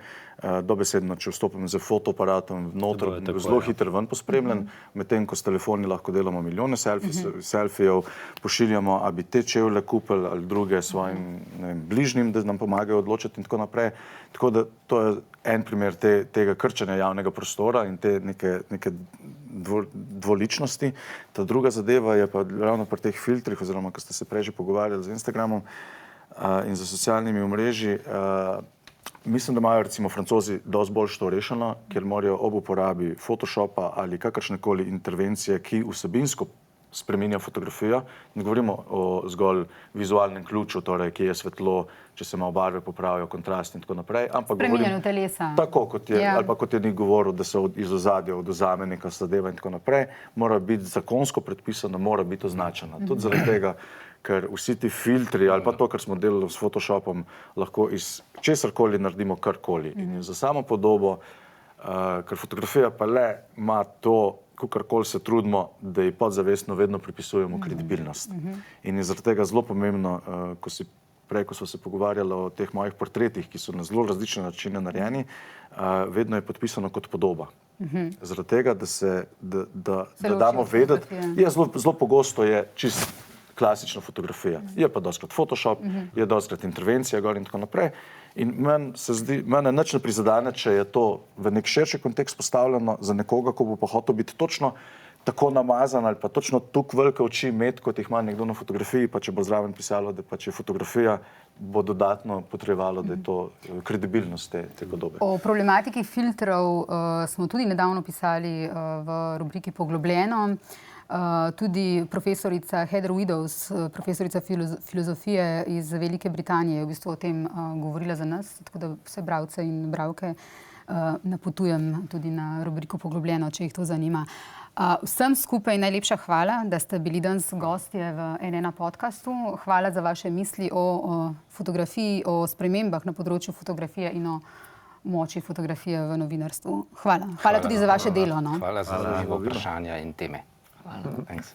dobesedno, če vstopim z fotoaparatom noter, zelo hitro ven pospremljen, medtem ko s telefoni lahko delamo milijone selfijev, pošiljamo, a bi te čevlje kupili ali druge svojim, ne vem, bližnjim, da nam pomagajo odločiti in tako naprej. Tako da to je en primer tega krčenja javnega prostora in te neke dvoličnosti. Ta druga zadeva je pa ravno pri teh filtrih, oziroma ko ste se prej že pogovarjali z Instagramom in za socialnimi omrežji, mislim, da imajo recimo Francozi dosti boljše to rešeno, ker morajo ob uporabi Photoshopa ali kakršnekoli intervencije, ki vsebinsko spreminja fotografijo. Ne govorimo o zgolj vizualnem ključu, torej, ki je svetlo, če se malo barve popravijo, kontrast in tako naprej. Spreminjanju telesa. Tako, kot je, ali pa kot je Nik govoril, da se iz ozadja odvzame neka zadeva in tako naprej, mora biti zakonsko predpisano, mora biti označena. Tudi zaradi tega, ker vsi ti filtri ali pa to, kar smo delali s Photoshopom, lahko iz česarkoli naredimo karkoli. In za samo podobo, ker fotografija pa le ima to, kakorkoli se trudimo, da ji podzavestno vedno pripisujemo kredibilnost. In je zaradi tega zelo pomembno, ko smo se pogovarjali o teh mojih portretih, ki so na zelo različne načine narejeni, vedno je podpisano kot podoba. Zaradi tega, da damo vedeti, zelo pogosto je čist klasična fotografija. Je pa dostikrat Photoshop, je dostikrat intervencija gor in tako naprej. In mene nič ne prizadene, če je to v nek širši kontekst postavljeno za nekoga, ko bo pa hotel biti točno tako namazan ali pa točno toliko velike oči imeti, kot jih ima nekdo na fotografiji, pa če bo zraven pisalo, da pa če je fotografija, bo dodatno potrebovalo, da je to kredibilnost te podobe. O problematiki filtrov smo tudi nedavno pisali v rubriki Poglobljeno. Tudi profesorica Heather Widdows, profesorica filozofije iz Velike Britanije, je v bistvu o tem govorila za nas, tako da vse bralce in bralke napotujem tudi na rubriko Poglobljeno, če jih to zanima. Vsem skupaj najlepša hvala, da ste bili danes gostje v NN podcastu. Hvala za vaše misli o fotografiji, o spremembah na področju fotografije in o moči fotografije v novinarstvu. Hvala. Hvala tudi za vaše delo. Hvala za zanimivo vprašanja in teme. Hvala. Thanks.